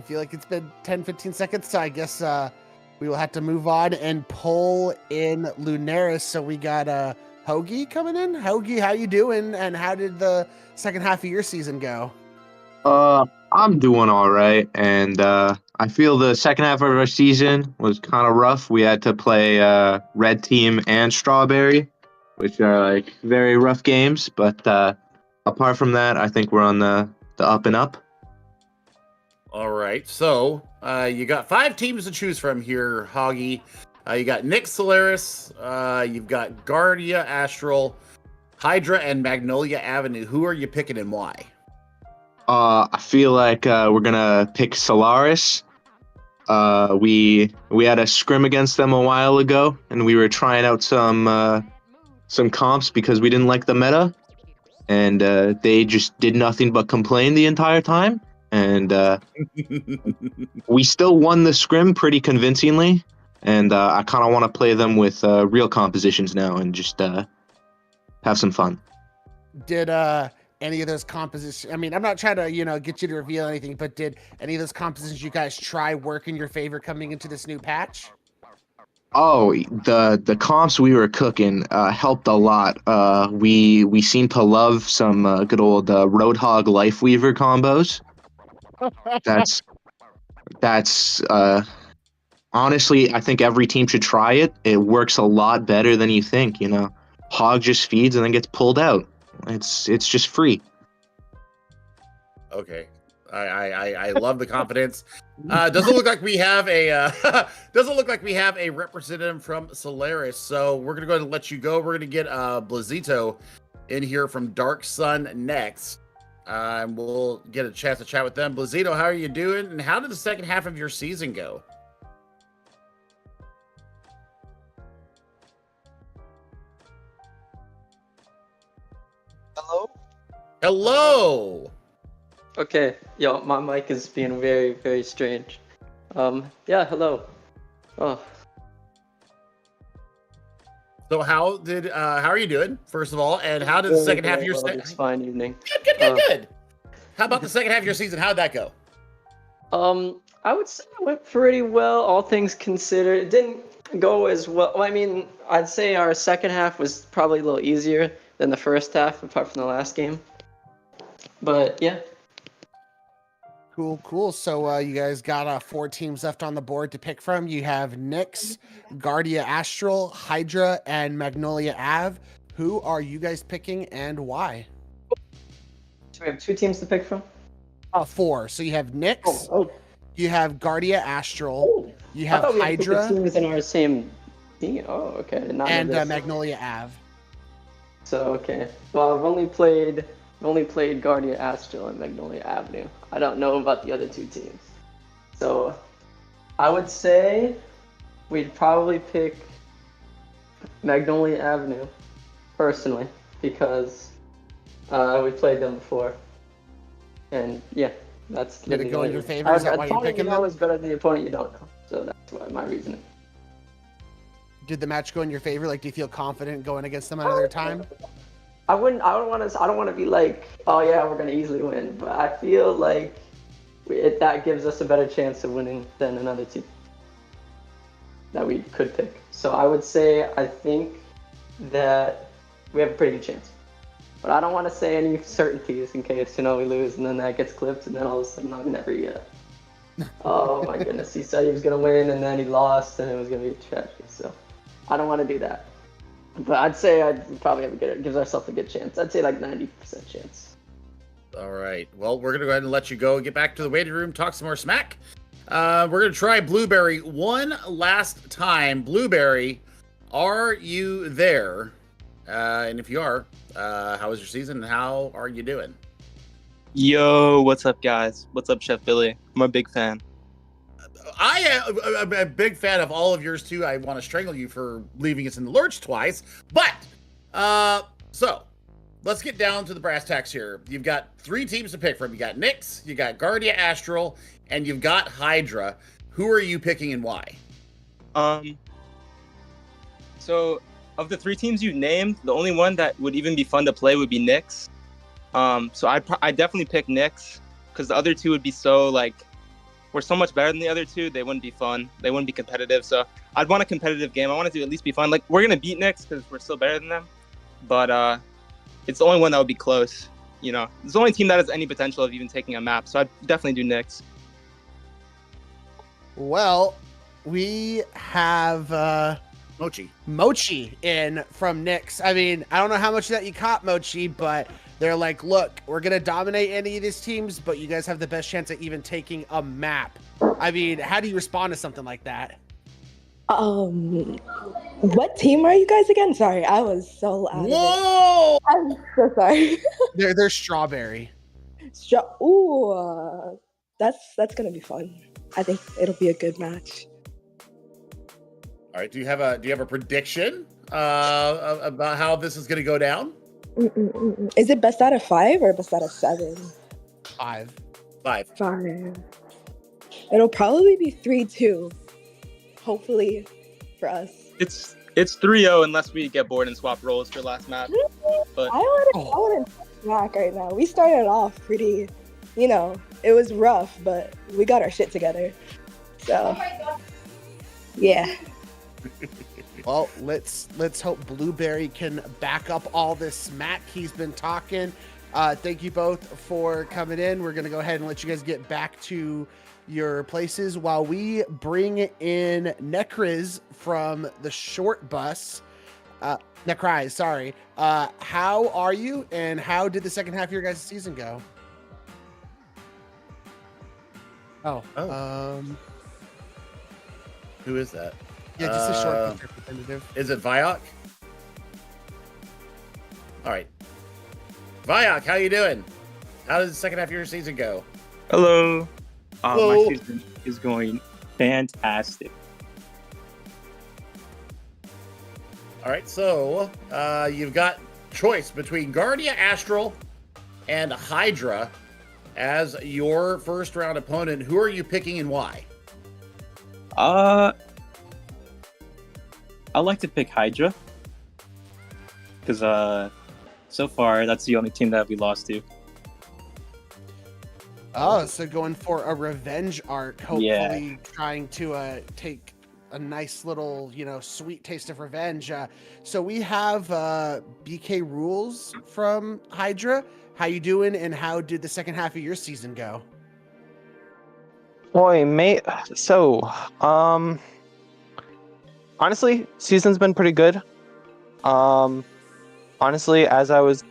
feel like it's been 10-15 seconds, so I guess we will have to move on and pull in Lunaris. So we got Hoagie coming in. Hoagie, how you doing? And how did the second half of your season go? I'm doing all right, and I feel the second half of our season was kind of rough. We had to play Red Team and Strawberry, which are like very rough games. But apart from that, I think we're on the up and up. All right, so you got 5 teams to choose from here, Hoggy. You got Nick Solaris, you've got Guardia Astral, Hydra, and Magnolia Avenue. Who are you picking and why? I feel like we're gonna pick Solaris. We had a scrim against them a while ago, and we were trying out some comps because we didn't like the meta, and they just did nothing but complain the entire time. And we still won the scrim pretty convincingly, and I kind of want to play them with real compositions now and just have some fun. Did any of those compositions, I mean, I'm not trying to, get you to reveal anything, but did any of those compositions you guys try work in your favor coming into this new patch? Oh, the comps we were cooking helped a lot. We seem to love some good old Roadhog Lifeweaver combos. That's honestly, I think every team should try it. It works a lot better than you think. Hog just feeds and then gets pulled out. It's just free. Okay, I love the confidence. Doesn't look like we have a representative from Solaris. So we're gonna go ahead and let you go. We're gonna get Blazito in here from Dark Sun next. And we'll get a chance to chat with them. Blazito, how are you doing? And how did the second half of your season go? Hello? Hello! Okay, yo, my mic is being very, very strange. Yeah, hello. Oh. So how are you doing, first of all? And how did the second half of your season? It's fine evening. Good. How about the second half of your season? How'd that go? I would say it went pretty well, all things considered. It didn't go as well. I mean, I'd say our second half was probably a little easier than the first half, apart from the last game. But yeah. Cool. So you guys got 4 teams left on the board to pick from. You have Nyx, Guardia Astral, Hydra, and Magnolia Ave. Who are you guys picking and why? So we have 2 teams to pick from? 4. So you have Nyx, you have Guardia Astral, you have I thought we Hydra, had teams in our same team. Oh, okay. I did not know and this. Magnolia Ave. So okay. Well, I've only played Guardia Astral and Magnolia Avenue. I don't know about the other 2 teams. So I would say we'd probably pick Magnolia Avenue, personally, because we played them before. And yeah, that's Did it go in your favor? Is that why you're picking them? is better than the opponent you don't know. So that's why my reasoning. Did the match go in your favor? Like, do you feel confident going against them another time? I don't want to be like, oh yeah, we're gonna easily win. But I feel like that gives us a better chance of winning than another team that we could pick. So I would say I think that we have a pretty good chance. But I don't want to say any certainties in case we lose and then that gets clipped and then all of a sudden I'm never oh my goodness, he said he was gonna win and then he lost and it was gonna be a tragedy. So I don't want to do that. But I'd say I'd probably gives ourselves a good chance. I'd say like 90% chance. All right. Well, we're gonna go ahead and let you go. Get back to the waiting room. Talk some more smack. We're gonna try Blueberry one last time. Blueberry, are you there? And if you are, how was your season and how are you doing? Yo, what's up, guys? What's up, Chef Billy? I'm a big fan. I'm a big fan of all of yours too. I want to strangle you for leaving us in the lurch twice. But, so let's get down to the brass tacks here. You've got 3 teams to pick from. You got Nyx, you got Guardia Astral, and you've got Hydra. Who are you picking and why? So of the 3 teams you named, the only one that would even be fun to play would be Nyx. So I definitely pick Nyx because the other 2 would be so like we're so much better than the other 2. They wouldn't be fun. They wouldn't be competitive. So I'd want a competitive game. I want it to at least be fun. Like we're gonna beat Nyx because we're still better than them, but it's the only one that would be close. You know, it's the only team that has any potential of even taking a map. So I'd definitely do Nyx. Well, we have Mochi in from Nyx. I mean, I don't know how much of that you caught, Mochi, but they're like, look, we're going to dominate any of these teams, but you guys have the best chance at even taking a map. I mean, how do you respond to something like that? What team are you guys again? Sorry, I was so out Whoa! of it. I'm so sorry. They're Strawberry. Ooh, that's gonna be fun. I think it'll be a good match. All right. Do you have a prediction about how this is going to go down? Is it best out of 5 or best out of 7? 5. 5. It'll probably be 3-2. Hopefully, for us. It's 3-0 unless we get bored and swap roles for last map. But I wouldn't smack right now. We started off pretty, it was rough, but we got our shit together. So, yeah. Well, let's hope Blueberry can back up all this smack he's been talking. Thank you both for coming in. We're gonna go ahead and let you guys get back to your places while we bring in Nekriz from the short bus. Nekriz, sorry. How are you, and how did the second half of your guys' season go? Who is that? Yeah, just a short bus representative. Is it Vyok? All right. Vyok, how you doing? How does the second half of your season go? Hello. Hello. My season is going fantastic. All right, so you've got choice between Guardia Astral and Hydra as your first round opponent. Who are you picking and why? I like to pick Hydra because so far that's the only team that we lost to. Oh, so going for a revenge arc, hopefully Yeah. trying to take a nice little, sweet taste of revenge. So we have BK Rules from Hydra. How you doing, and how did the second half of your season go? Boy, mate. So, honestly, season's been pretty good. Honestly, as I was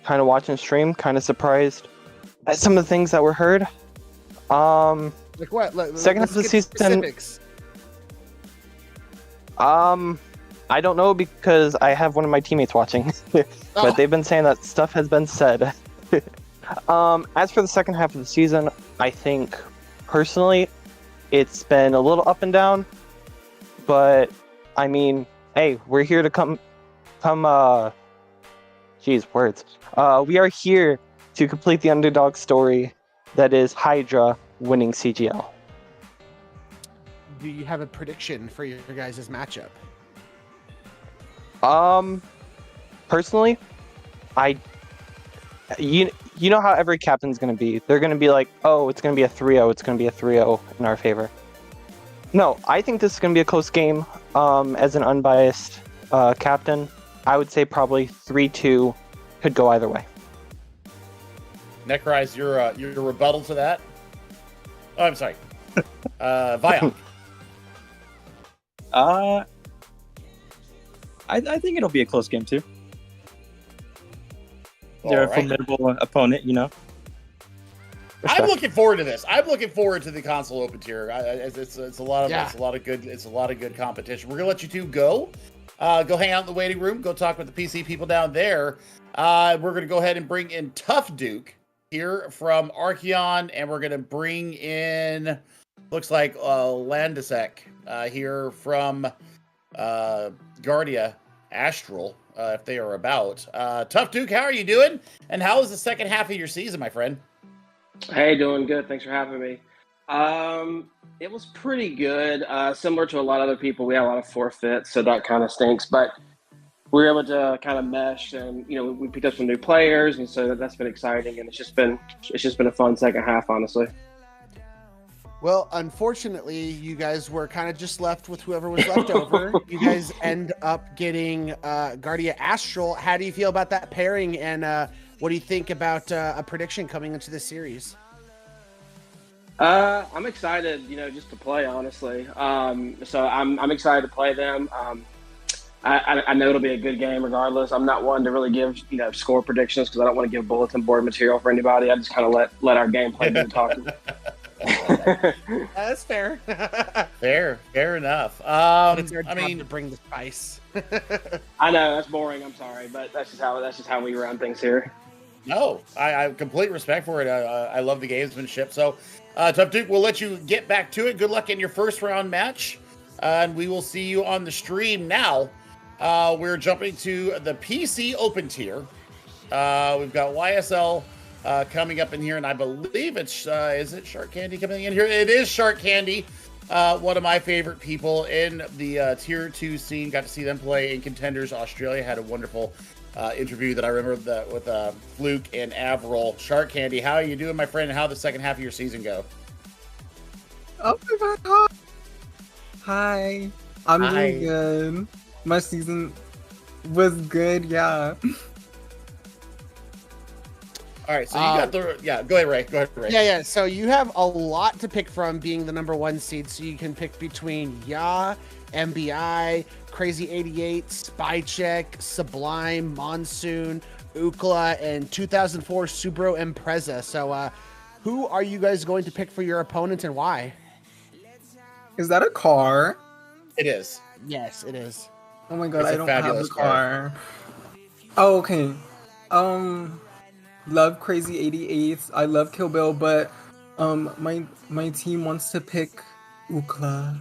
kind of watching stream, kind of surprised at some of the things that were heard. Like what? Second half of the season. Specifics. I don't know because I have one of my teammates watching, but they've been saying that stuff has been said. As for the second half of the season, I think personally, it's been a little up and down, but I mean, hey, we're here to come, words. We are here to complete the underdog story that is Hydra winning CGL. Do you have a prediction for your guys' matchup? Personally, you know how every captain's going to be. They're going to be like, oh, it's going to be a 3-0. It's going to be a 3-0 in our favor. No, I think this is going to be a close game. As an unbiased captain, I would say probably 3-2 could go either way. Nekriz, your rebuttal to that? Oh, I'm sorry. Vyok. I think it'll be a close game too. They're a formidable opponent, I'm looking forward to this. I'm looking forward to the console open tier. It's a lot of good competition. We're gonna let you two go. Go hang out in the waiting room. Go talk with the PC people down there. We're going to go ahead and bring in Tough Duke here from Archeon, and we're going to bring in, looks like Landisek here from Guardia Astral, if they are about. Tough Duke, how are you doing? And how was the second half of your season, my friend? Hey, doing good. Thanks for having me. It was pretty good. Similar to a lot of other people, we had a lot of forfeits, so that kind of stinks. But we were able to kind of mesh, and we picked up some new players, and so that's been exciting. And it's just been a fun second half, honestly. Well, unfortunately, you guys were kind of just left with whoever was left over. You guys end up getting Guardia Astral. How do you feel about that pairing, and what do you think about a prediction coming into this series? I'm excited, just to play, honestly. So I'm excited to play them. I know it'll be a good game regardless. I'm not one to really give score predictions because I don't want to give bulletin board material for anybody. I just kind of let our gameplay do the talking. That's fair. Fair enough. It's our job to bring the spice. I know that's boring. I'm sorry, but that's just how we run things here. No, I have complete respect for it. I love the gamesmanship. So, Tough Duke, we'll let you get back to it. Good luck in your first round match, and we will see you on the stream. Now, we're jumping to the PC Open tier. We've got YSL coming up in here, and I believe it's is it Shark Candy coming in here? It is Shark Candy, one of my favorite people in the tier 2 scene. Got to see them play in Contenders Australia. Had a wonderful interview that I remember with Fluke and Avril. Shark Candy, how are you doing, my friend? And how did the second half of your season go? Oh my god! Hi, I'm Hi. doing good. My season was good, yeah. All right, so you got the Go ahead, Ray. Go ahead, Ray. Yeah. So you have a lot to pick from, being the number 1 seed. So you can pick between Ya, MBI, Crazy 88, Spy Check, Sublime, Monsoon, Ookla, and 2004 Subro Impreza. So who are you guys going to pick for your opponent, and why? Is that a car? It is. Yes, it is. Oh my god, It's I a don't have a fabulous car. car. Oh, okay. Love Crazy 88. I love Kill Bill, but my team wants to pick Ookla.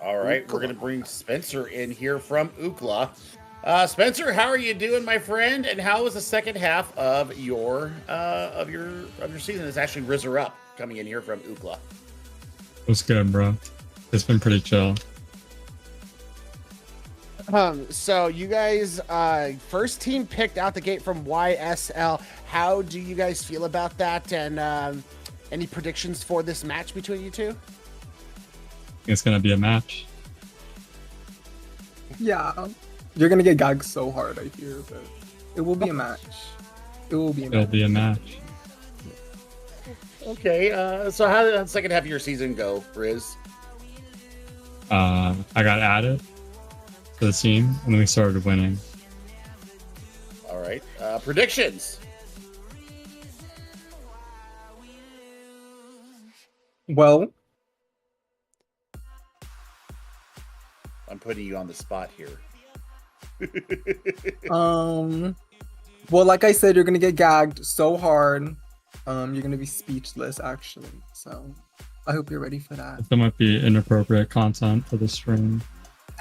All right, we're gonna bring Spencer in here from Ookla. Spencer, how are you doing, my friend? And how was the second half of your season? It's actually Rizzer Up coming in here from Ookla. What's good, bro? It's been pretty chill. So you guys, first team picked out the gate from YSL. How do you guys feel about that? And any predictions for this match between you two? It's gonna be a match. Yeah. You're gonna get gagged so hard, I hear, but it will be a match. It will be a match. It'll be a match. Okay, so how did the second half of your season go, Riz? I got added to the team, and then we started winning. All right, predictions. Well, I'm putting you on the spot here. well, like I said, you're gonna get gagged so hard. You're gonna be speechless, actually. So, I hope you're ready for that. There might be inappropriate content for the stream.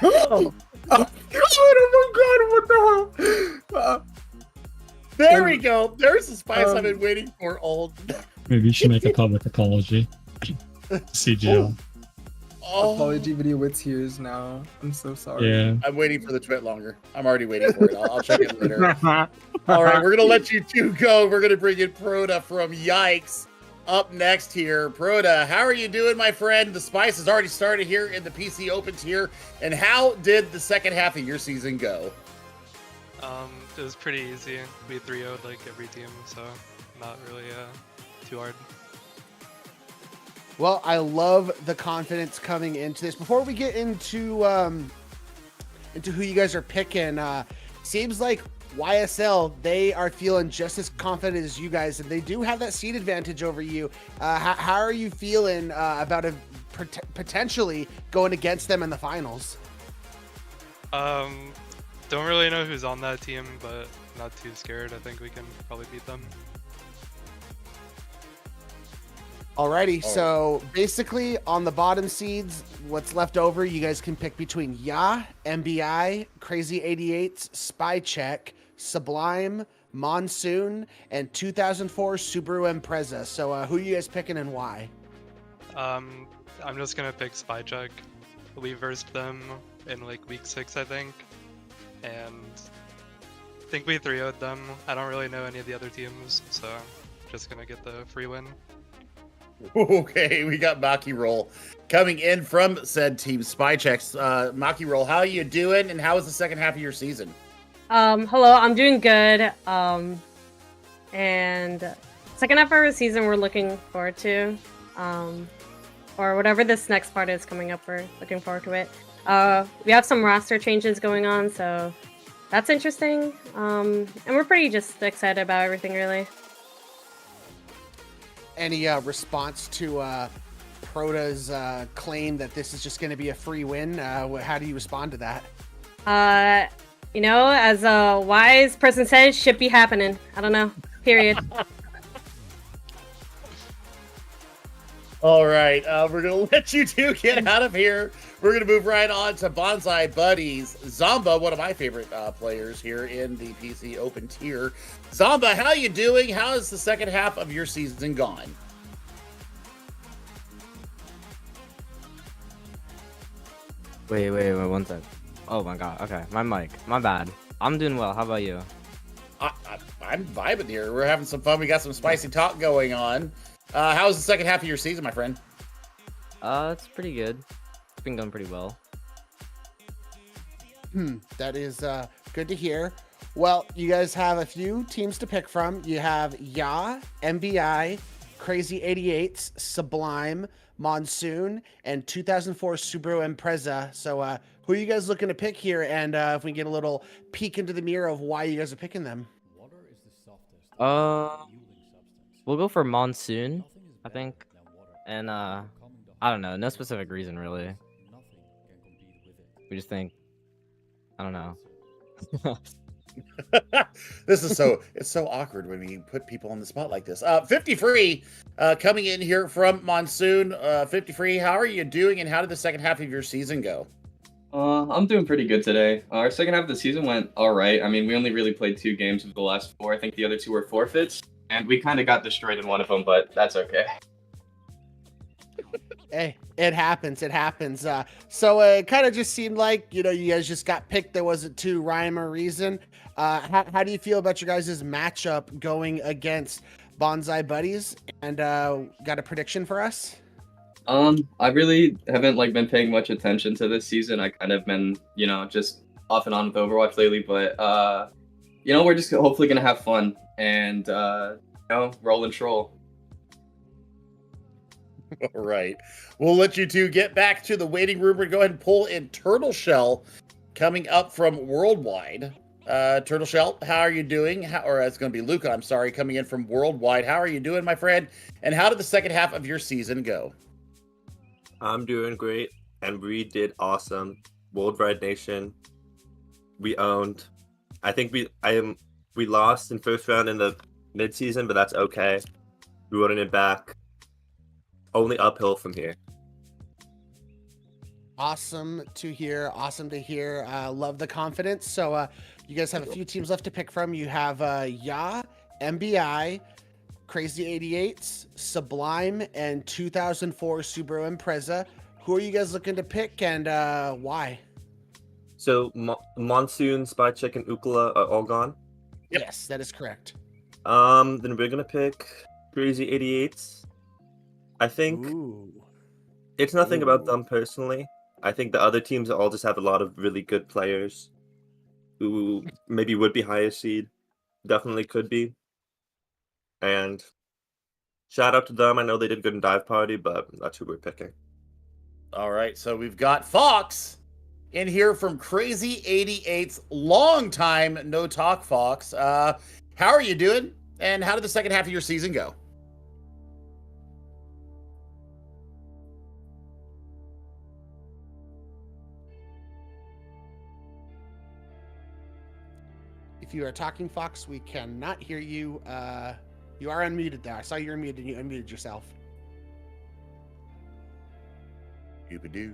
Oh my god, what the hell? There we go. There's the spice I've been waiting for. Old. Maybe you should make a public apology. CGL. Apology video with tears now. I'm so sorry. Yeah. I'm waiting for the twit longer. I'm already waiting for it. I'll check it later. All right, we're gonna let you two go. We're gonna bring in Proda from Yikes up next here. Proda, how are you doing, my friend? The spice has already started here in the PC Open tier. And how did the second half of your season go? It was pretty easy. We 3-0'd like every team, so not really too hard. Well, I love the confidence coming into this. Before we get into who you guys are picking, seems like YSL, they are feeling just as confident as you guys, and they do have that seed advantage over you. How are you feeling about potentially going against them in the finals? Um, don't really know who's on that team, but not too scared. I think we can probably beat them. Alrighty, so basically on the bottom seeds, what's left over, you guys can pick between Ya, MBI, Crazy 88s, Spy Check, Sublime, Monsoon, and 2004 Subaru Impreza. So who are you guys picking and why? I'm just gonna pick Spy Check. We versed them in like week 6, I think, and I think we 3-0'd them. I don't really know any of the other teams, so just gonna get the free win. Okay, we got Maki Roll coming in from said team Spy Checks. Maki Roll, how are you doing, and how was the second half of your season? Hello, I'm doing good. And second half of our season we're looking forward to. Or whatever this next part is coming up, we're looking forward to it. We have some roster changes going on, so that's interesting. And we're pretty just excited about everything, really. Any response to Prota's claim that this is just going to be a free win? How do you respond to that? You know, as a wise person says, should be happening. I don't know. Period. All right, we're going to let you two get out of here. We're going to move right on to Bonsai Buddies. Zomba, one of my favorite players here in the PC Open tier. Zomba, how you doing? How has the second half of your season gone? Wait, 1 sec. Oh my god, okay, my mic. My bad. I'm doing well, how about you? I'm vibing here. We're having some fun. We got some spicy talk going on. How was the second half of your season, my friend? It's pretty good. It's been going pretty well. That is good to hear. Well, you guys have a few teams to pick from. You have Ya, MBI, Crazy 88s, Sublime, Monsoon, and 2004 Subaru Impreza. So who are you guys looking to pick here? And if we can get a little peek into the mirror of why you guys are picking them. We'll go for Monsoon, I think. And I don't know, no specific reason really. We just think, I don't know. This is it's so awkward when we put people on the spot like this. 50 Free coming in here from Monsoon. 50 Free, how are you doing, and how did the second half of your season go? I'm doing pretty good today. Our second half of the season went all right. I mean, we only really played 2 games of the last 4. I think the other 2 were forfeits, and we kind of got destroyed in one of them, but that's okay. Hey, it happens. It happens. So it kind of just seemed like, you guys just got picked. There wasn't too rhyme or reason. How do you feel about your guys' matchup going against Bonsai Buddies? And got a prediction for us? I really haven't been paying much attention to this season. I kind of been, just off and on with Overwatch lately, but we're just hopefully gonna have fun and roll and troll. All right. We'll let you two get back to the waiting room. We're going to go ahead and pull in Turtle Shell coming up from Worldwide. Turtle Shell, how are you doing? Or it's going to be Luca, I'm sorry, coming in from Worldwide. How are you doing, my friend? And how did the second half of your season go? I'm doing great, and we did awesome. Worldwide Nation, we owned. I think we lost in first round in the mid-season, but that's okay. We wanted it back. Only uphill from here. Awesome to hear. Awesome to hear. Love the confidence. So you guys have a few teams left to pick from. You have Ya, MBI, Crazy 88s, Sublime, and 2004 Subaru Impreza. Who are you guys looking to pick, and why? So Monsoon, Spy Check, and Ukula are all gone? Yes, that is correct. Then we're gonna pick Crazy 88s. I think it's nothing about them personally. I think the other teams all just have a lot of really good players who maybe would be higher seed. Definitely could be. And shout out to them. I know they did good in Dive Party, but that's who we're picking. All right, so we've got Fox in here from Crazy 88's long time no talk. Fox, how are you doing? And how did the second half of your season go? If you are talking, Fox, we cannot hear you. You are unmuted there. I saw you were muted and you unmuted yourself. Doobadoo.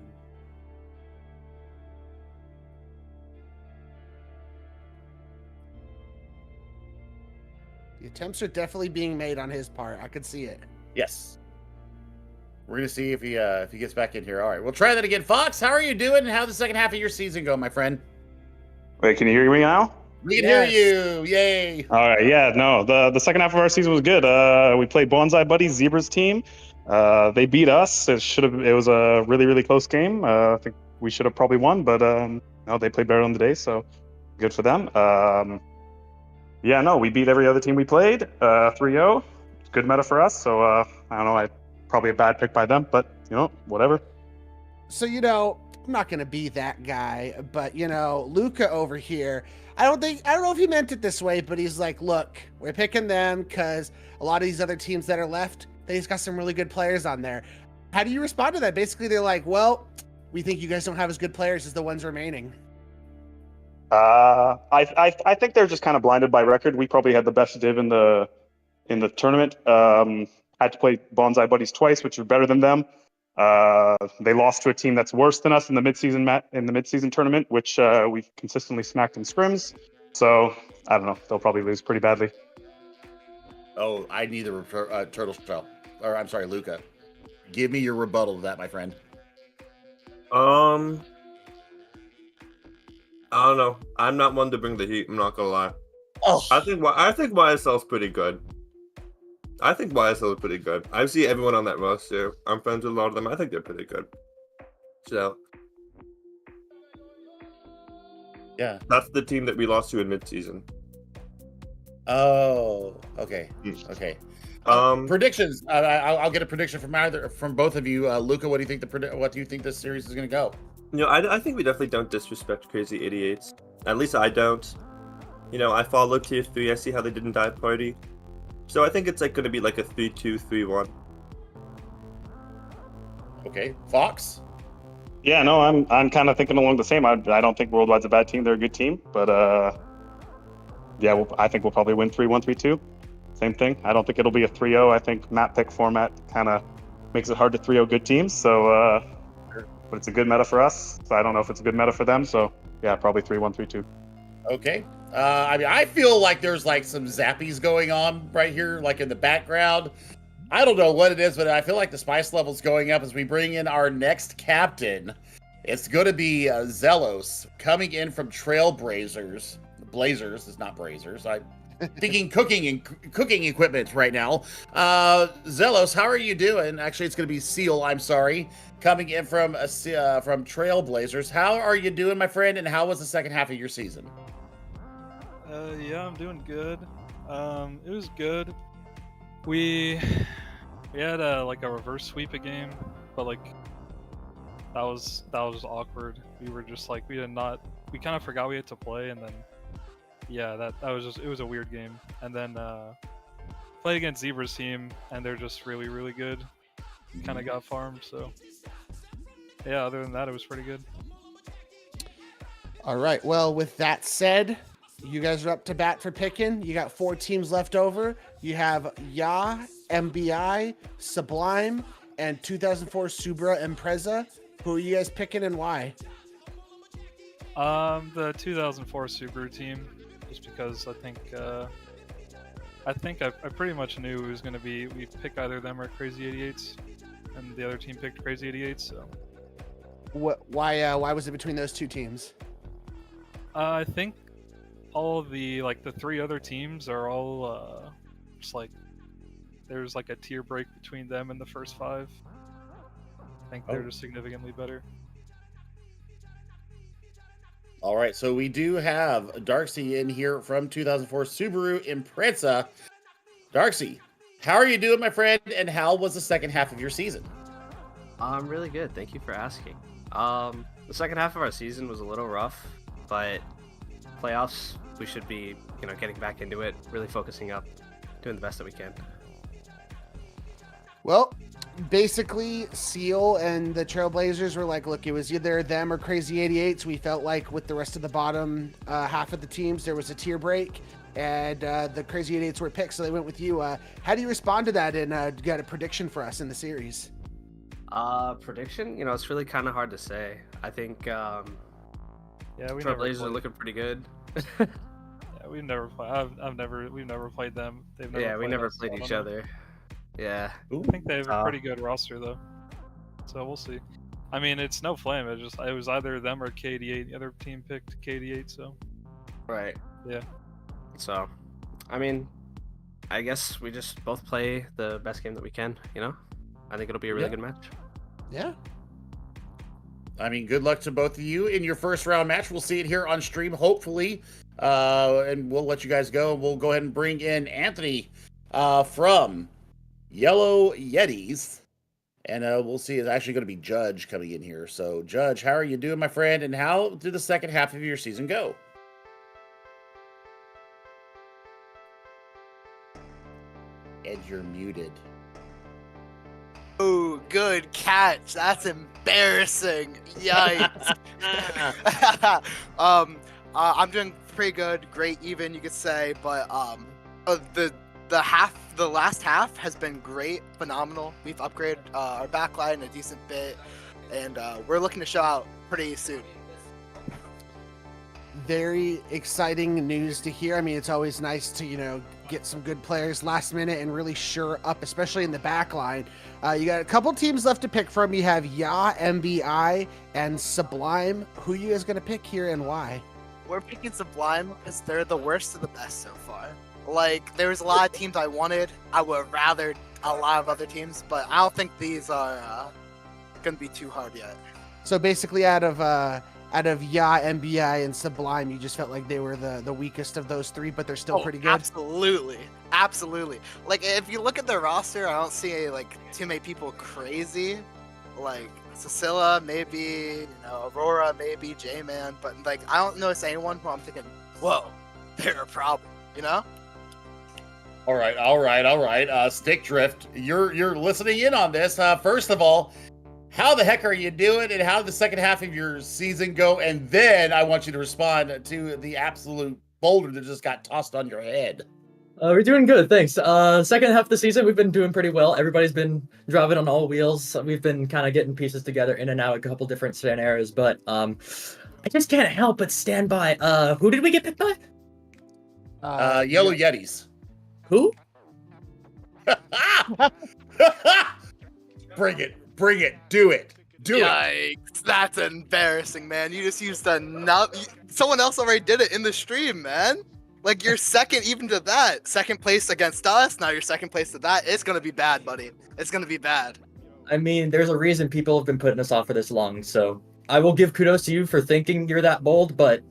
The attempts are definitely being made on his part. I could see it. Yes. We're gonna see if he gets back in here. All right, we'll try that again. Fox, how are you doing? And how'd the second half of your season go, my friend? Wait, can you hear me now? We can hear you. Yay! All right, yeah, no, the second half of our season was good. We played Bonsai Buddies, Zebra's team. They beat us. It was a really close game. I think we should have probably won, but no, they played better on the day, so good for them. Yeah, no, we beat every other team we played. 3-0. Good meta for us. So I don't know. Probably a bad pick by them, but whatever. So I'm not gonna be that guy, but Luca over here, I don't know if he meant it this way, but he's like, look, we're picking them because a lot of these other teams that are left, they've got some really good players on there. How do you respond to that? Basically, they're like, well, we think you guys don't have as good players as the ones remaining. I think they're just kind of blinded by record. We probably had the best div in the tournament. Had to play Bonsai Buddies twice, which were better than them. They lost to a team that's worse than us in the midseason tournament, which we've consistently smacked in scrims. So I don't know. They'll probably lose pretty badly. Oh, I need the turtle shell. Or I'm sorry, Luca. Give me your rebuttal to that, my friend. I don't know. I'm not one to bring the heat. I'm not gonna lie. Oh, I think YSL's pretty good. I think YSL is pretty good. I see everyone on that roster. I'm friends with a lot of them. I think they're pretty good. So, yeah, that's the team that we lost to in midseason. Oh, okay, okay. Predictions. I'll get a prediction from both of you. Luca, what do you think this series is going to go? I think we definitely don't disrespect Crazy 88s. At least I don't. I follow Tier 3. I see how they did in Dive Party. So I think it's going to be like a 3-2, 3-1. Okay, Fox. Yeah, no, I'm kind of thinking along the same. I don't think Worldwide's a bad team. They're a good team, but yeah, I think we'll probably win 3-1, 3-2. Same thing. I don't think it'll be a 3-0. I think map pick format kind of makes it hard to 3-0 good teams. So, but it's a good meta for us. So I don't know if it's a good meta for them. So yeah, probably 3-1, 3-2. Okay. I feel like there's some zappies going on right here, in the background. I don't know what it is, but I feel like the spice level's going up as we bring in our next captain. It's going to be Zelos coming in from Trailblazers. Blazers is not Brazers. I'm thinking cooking equipment right now. Zelos, how are you doing? Actually, it's going to be Seal. I'm sorry, coming in from Trailblazers. How are you doing, my friend? And how was the second half of your season? Yeah, I'm doing good. It was good. We had a reverse sweep a game, but that was awkward. We were just we kind of forgot we had to play, and then yeah, that was it was a weird game. And then played against Zebra's team, and they're just really good. Kind of got farmed, so yeah. Other than that, it was pretty good. All right. Well, with that said, you guys are up to bat for picking. You got 4 teams left over. You have Ya, MBI, Sublime, and 2004 Subra Impreza. Who are you guys picking and why? The 2004 Subaru team, just because I think I pretty much knew it was going to be, we pick either them or Crazy 88s, and the other team picked Crazy 88s, so. Why was it between those 2 teams? I think all of the 3 other teams are all just there's a tier break between them and the first 5. I think they're just significantly better. All right, so we do have Darcy in here from 2004 Subaru Impreza. Darcy, how are you doing, my friend? And how was the second half of your season? I'm really good. Thank you for asking. The second half of our season was a little rough, but playoffs, we should be, getting back into it, really focusing up, doing the best that we can. Well, basically, Seal and the Trailblazers were like, look, it was either them or Crazy 88. So we felt like with the rest of the bottom half of the teams, there was a tier break. And the Crazy 88s were picked, so they went with you. How do you respond to that? And you got a prediction for us in the series? Prediction? It's really kind of hard to say. I think Yeah, we Trailblazers are looking pretty good. Yeah, we've never played. We've never played them. They've never. Yeah, we never us, played so I each don't know. other. Yeah. I think they have a pretty good roster though, so we'll see. I mean, it's no flame. It was either them or KD8. The other team picked KD8, so. Right. Yeah. So, I mean, I guess we just both play the best game that we can. I think it'll be a really good match. Yeah. I mean, good luck to both of you in your first round match. We'll see it here on stream, hopefully. And we'll let you guys go. We'll go ahead and bring in Anthony from Yellow Yetis. And we'll see. It's actually going to be Judge coming in here. So, Judge, how are you doing, my friend? And how did the second half of your season go? And you're muted. Oh, good catch. That's embarrassing. Yikes. I'm doing pretty good, great even you could say, but the last half has been great, phenomenal. We've upgraded our backline a decent bit, and we're looking to show out pretty soon. Very exciting news to hear. I mean, it's always nice to, get some good players last minute and really sure up, especially in the back line. You got a couple teams left to pick from. You have Ya, MBI, and Sublime. Who are you guys going to pick here and why? We're picking Sublime because they're the worst of the best so far. Like, there was a lot of teams I wanted. I would have rathered a lot of other teams, but I don't think these are going to be too hard yet. So basically out of Ya, MBI, and Sublime, you just felt like they were the weakest of those three, but they're still pretty good? Absolutely. Like, if you look at the roster, I don't see, too many people crazy. Like, Cecilia, maybe, Aurora, maybe, J-Man, but, I don't notice anyone who I'm thinking, whoa, they're a problem, All right. Stick Drift, you're listening in on this. First of all, how the heck are you doing, and how did the second half of your season go? And then I want you to respond to the absolute boulder that just got tossed on your head. We're doing good, thanks. Second half of the season, we've been doing pretty well. Everybody's been driving on all wheels. We've been kind of getting pieces together in and out a couple different scenarios, but I just can't help but stand by. Who did we get picked by? Yellow Yetis. Who? Bring it, do it. Yikes, that's embarrassing, man. You just used someone else already did it in the stream, man. Like, you're second even to that. Second place against us, now you're second place to that. It's gonna be bad, buddy. It's gonna be bad. I mean, there's a reason people have been putting us off for this long, so I will give kudos to you for thinking you're that bold, but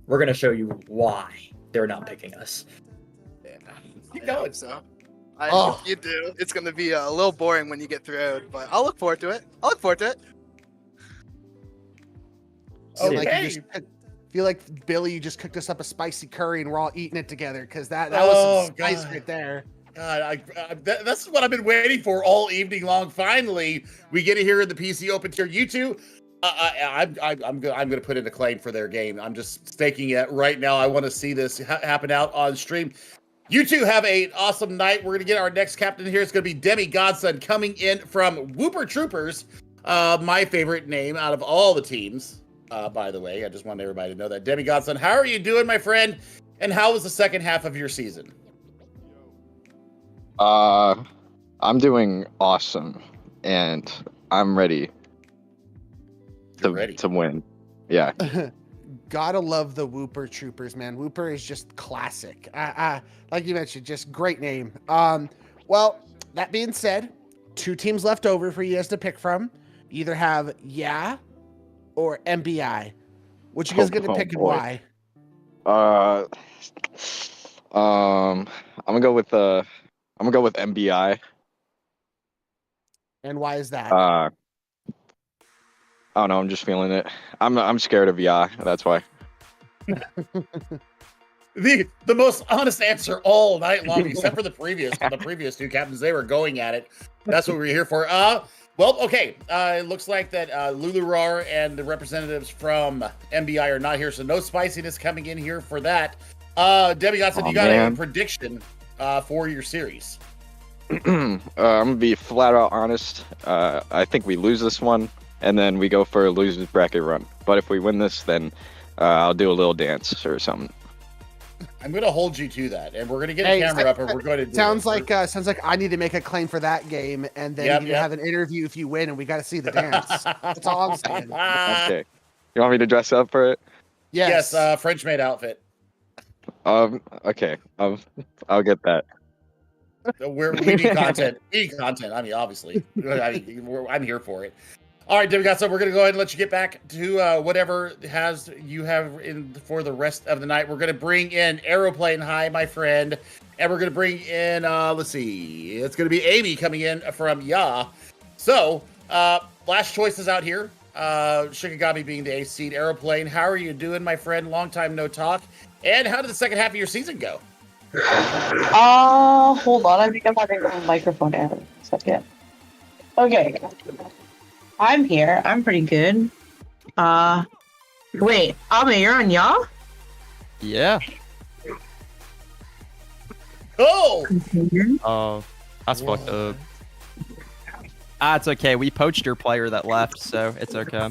we're going to show you why they're not picking us. Keep going. So, I hope you do. It's gonna be a little boring when you get through, but I'll look forward to it. Feel like Billy, you just cooked us up a spicy curry and we're all eating it together, because that was some spice right there. God, that's what I've been waiting for all evening long. Finally, we get it here in the PC Open Tier. You two, I'm going to put in a claim for their game. I'm just staking it right now. I want to see this happen out on stream. You two have an awesome night. We're going to get our next captain here. It's going to be Demi Godson coming in from Whooper Troopers, my favorite name out of all the teams. By the way, I just want everybody to know that. Demi Godson, how are you doing, my friend? And how was the second half of your season? I'm doing awesome, and I'm ready to win. Yeah. Gotta love the Whooper Troopers, man. Whooper is just classic. Like you mentioned, just great name. Well, that being said, 2 teams left over for you guys to pick from. You either have Yeah or MBI. What you guys gonna pick and why? I'm gonna go with MBI. And why is that? I don't know. I'm just feeling it. I'm scared of Ya. That's why. the most honest answer all night long, except for the previous two captains. They were going at it. That's what we're here for. Well, okay. It looks like that Lulurar and the representatives from MBI are not here, so no spiciness coming in here for that. Debbie Godson, you got a prediction for your series? I'm gonna be flat out honest. I think we lose this one, and then we go for a losers bracket run. But if we win this, then I'll do a little dance or something. I'm going to hold you to that, and we're going to get a camera up, and we're going to do sounds like I need to make a claim for that game, and then you need to have an interview if you win, and we got to see the dance. That's all I'm saying. Okay. You want me to dress up for it? Yes. French maid outfit. Okay. I'll get that. We need content. We need content. I mean, obviously. I'm here for it. All right, Debbie Godson, we're going to go ahead and let you get back to whatever you have in for the rest of the night. We're going to bring in Aeroplane High, my friend, and we're going to bring in, let's see, it's going to be Amy coming in from Ya. So, last choices out here. Shikigami being the 8th seed. Aeroplane, how are you doing, my friend? Long time no talk. And how did the second half of your season go? Hold on. I think I'm having a microphone in a second. Okay. I'm here. I'm pretty good. Wait, Ame, you're on Ya? Yeah. Oh! That's fucked up. It's okay. We poached your player that left, so it's okay.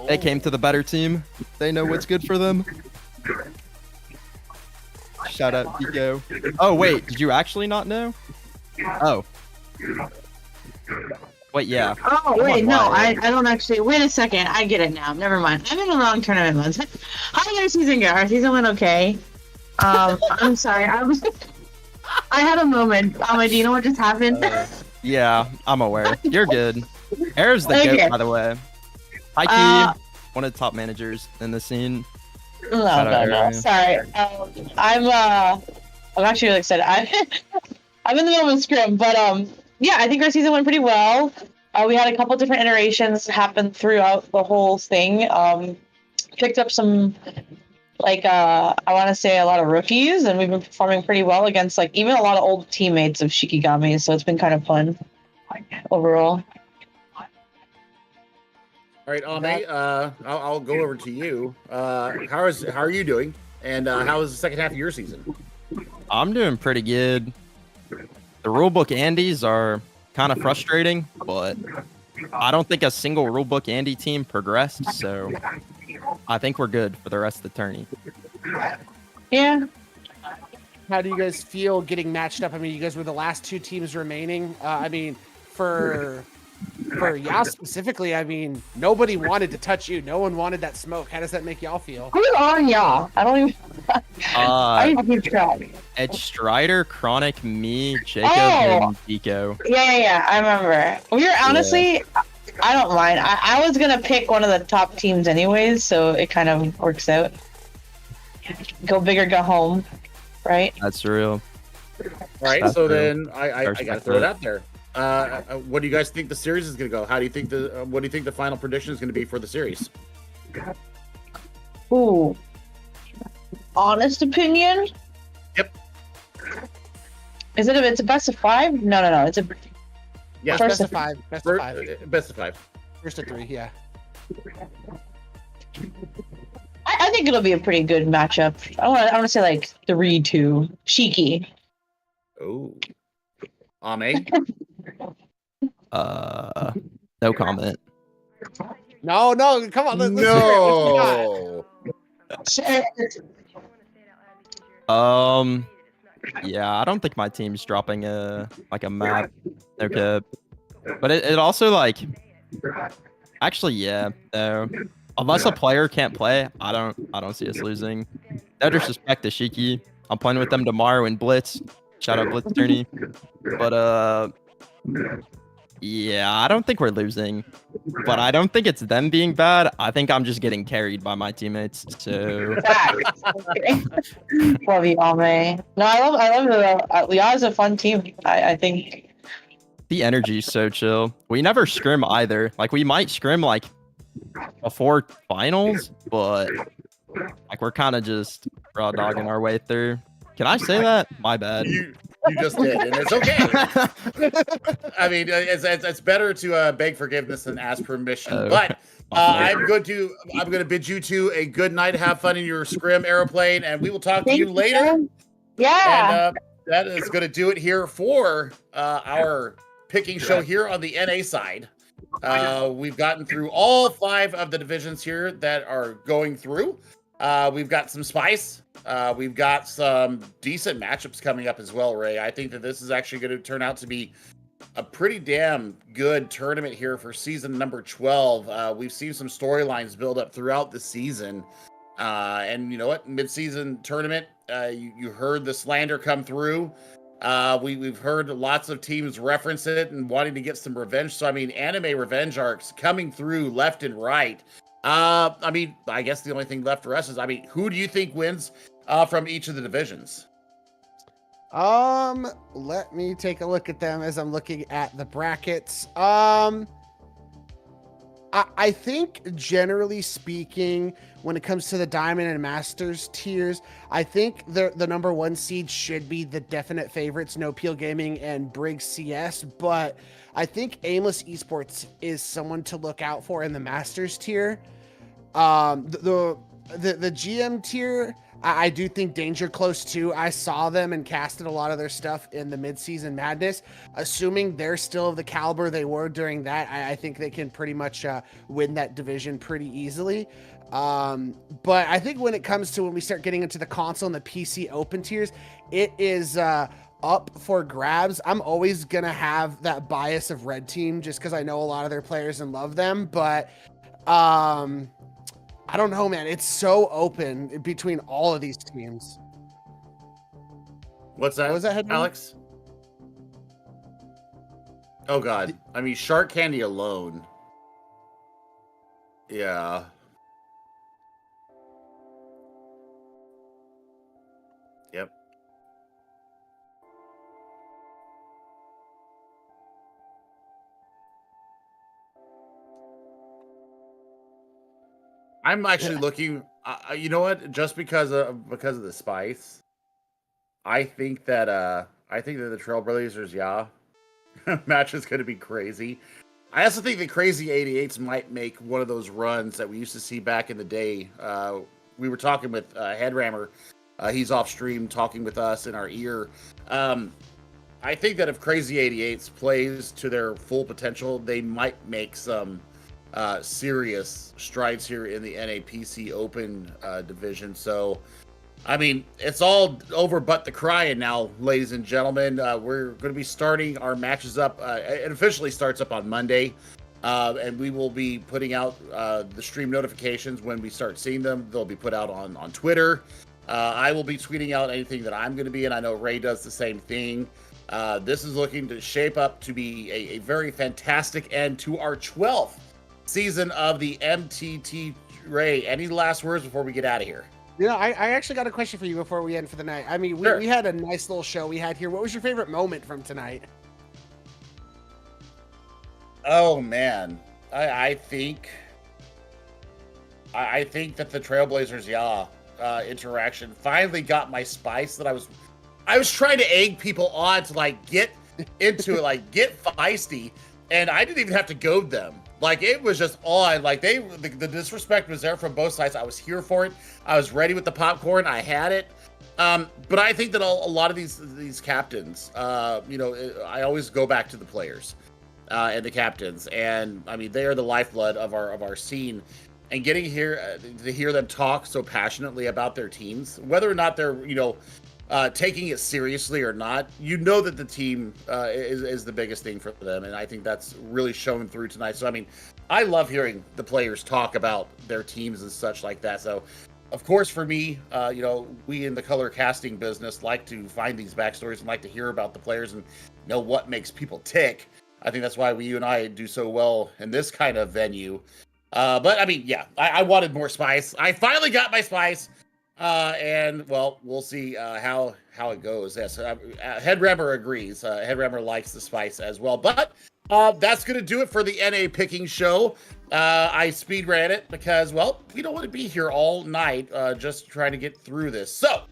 They came to the better team. They know what's good for them. Shout out, Pico. Oh, wait. Did you actually not know? Oh. Wait, yeah. Oh, wait, no, I don't actually. Wait a second. I get it now. Never mind. I'm in the wrong tournament month. How did our season go? Our season went okay. I'm sorry. I had a moment. Do you know what just happened? Yeah, I'm aware. You're good. Air's the Okay. GOAT, by the way. Hikey, one of the top managers in the scene. No. Sorry. I'm actually really excited. I'm in the middle of a scrim, but yeah, I think our season went pretty well. We had a couple different iterations happen throughout the whole thing. Picked up some, I want to say a lot of rookies, and we've been performing pretty well against even a lot of old teammates of Shikigami. So it's been kind of fun overall. All right, Ame, I'll go over to you. How are you doing? And how was the second half of your season? I'm doing pretty good. The rulebook Andes are kind of frustrating, but I don't think a single rulebook Andy team progressed, so I think we're good for the rest of the tourney. Yeah. How do you guys feel getting matched up? I mean, you guys were the last two teams remaining. I mean, for y'all specifically, I mean, nobody wanted to touch you. No one wanted that smoke. How does that make y'all feel? Who's on y'all? I don't even. I need to keep track. It's Strider, Chronic, me, Jacob, Oh! and Pico. Yeah. I remember. We were honestly. I don't mind. I was gonna pick one of the top teams anyways, so it kind of works out. Go big or go home, right? That's real. All right, That's so true. then I got to Respect throw it it. out there. What do you guys think the series is going to go? How do you think what do you think the final prediction is going to be for the series? Ooh. Honest opinion? Yep. It's a best of 5? No. It's a Yeah, Best of 5. Best of 5. Best of 5. First of 3, yeah. I think it'll be a pretty good matchup. I want to say 3-2. Shiki. Oh. Ame? No comment. No, come on. Let's No. Yeah, I don't think my team's dropping a map. Okay. But it also actually, yeah. Unless a player can't play, I don't see us losing. No disrespect to Shiki. I'm playing with them tomorrow in Blitz. Shout out Blitz tourney. But yeah, I don't think we're losing. But I don't think it's them being bad. I think I'm just getting carried by my teammates. So Love you, Ame. No, I love Ya's a fun team. I think the energy's so chill. We never scrim either. We might scrim before finals, but we're kind of just raw dogging our way through. Can I say that? My bad. You just did, and it's okay. I mean, it's better to beg forgiveness than ask permission. Oh, But my I'm going to bid you two a good night. Have fun in your scrim aeroplane, and we will talk to Thank you you, later. Aaron. Yeah. And that is going to do it here for our picking show here on the NA side. We've gotten through all 5 of the divisions here that are going through. We've got some spice. We've got some decent matchups coming up as well, Ray. I think that this is actually going to turn out to be a pretty damn good tournament here for season number 12. We've seen some storylines build up throughout the season. And you know what? Mid-season tournament, you heard the slander come through. We've heard lots of teams reference it and wanting to get some revenge. So, I mean, anime revenge arcs coming through left and right. I mean, I guess the only thing left for us is, I mean, who do you think wins from each of the divisions? Let me take a look at them as I'm looking at the brackets. I think, generally speaking, when it comes to the Diamond and Masters tiers, I think the number 1 seed should be the definite favorites, No Peel Gaming and Briggs CS, but I think Aimless Esports is someone to look out for in the Masters tier. The GM tier, I do think Danger Close too. I saw them and casted a lot of their stuff in the mid-season madness. Assuming they're still of the caliber they were during that, I think they can pretty much win that division pretty easily. But I think when it comes to when we start getting into the console and the PC open tiers, it is up for grabs. I'm always gonna have that bias of Red Team just because I know a lot of their players and love them, but I don't know, man. It's so open between all of these teams. What's that? What was that, Headman? Alex? Oh God! I mean, Shark Candy alone. Yeah. Yep. I'm actually looking. You know what? Just because of the spice, I think that the Trailblazers match is going to be crazy. I also think the Crazy 88s might make one of those runs that we used to see back in the day. We were talking with Headrammer. He's off stream talking with us in our ear. I think that if Crazy 88s plays to their full potential, they might make some serious strides here in the NAPC Open division. So, I mean, it's all over but the crying now, ladies and gentlemen. We're going to be starting our matches up. It officially starts up on Monday, and we will be putting out the stream notifications when we start seeing them. They'll be put out on Twitter. I will be tweeting out anything that I'm going to be in. I know Ray does the same thing. This is looking to shape up to be a very fantastic end to our 12th season of the MTT. Ray, any last words before we get out of here? You know, I actually got a question for you before we end for the night. I mean, we had a nice little show we had here. What was your favorite moment from tonight? Oh man, I think that the Trailblazers interaction finally got my spice that I was trying to egg people on to like get into it, like get feisty, and I didn't even have to goad them. Like, it was just on. Like, the disrespect was there from both sides. I was here for it. I was ready with the popcorn. I had it. But I think that a lot of these captains, you know, I always go back to the players and the captains. And, I mean, they are the lifeblood of our scene. And getting here to hear them talk so passionately about their teams, whether or not they're, you know, taking it seriously or not, you know that the team is the biggest thing for them, and I think that's really shown through tonight. So, I mean, I love hearing the players talk about their teams and such like that. So, of course, for me, you know, we in the color casting business like to find these backstories and like to hear about the players and know what makes people tick. I think that's why you and I do so well in this kind of venue. But, I mean, yeah, I wanted more spice. I finally got my spice. And well, we'll see how it goes. Yes, Headrammer agrees. Headrammer likes the spice as well. But That's going to do it for the NA picking show. I speed ran it because, well, we don't want to be here all night just trying to get through this. So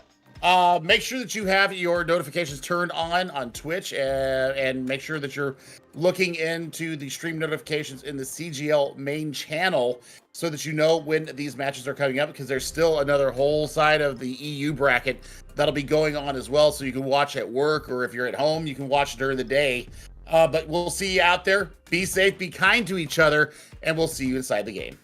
make sure that you have your notifications turned on Twitch and make sure that you're looking into the stream notifications in the CGL main channel so that you know when these matches are coming up, because there's still another whole side of the EU bracket that'll be going on as well. So you can watch at work, or if you're at home, you can watch during the day. But we'll see you out there. Be safe, be kind to each other, and we'll see you inside the game.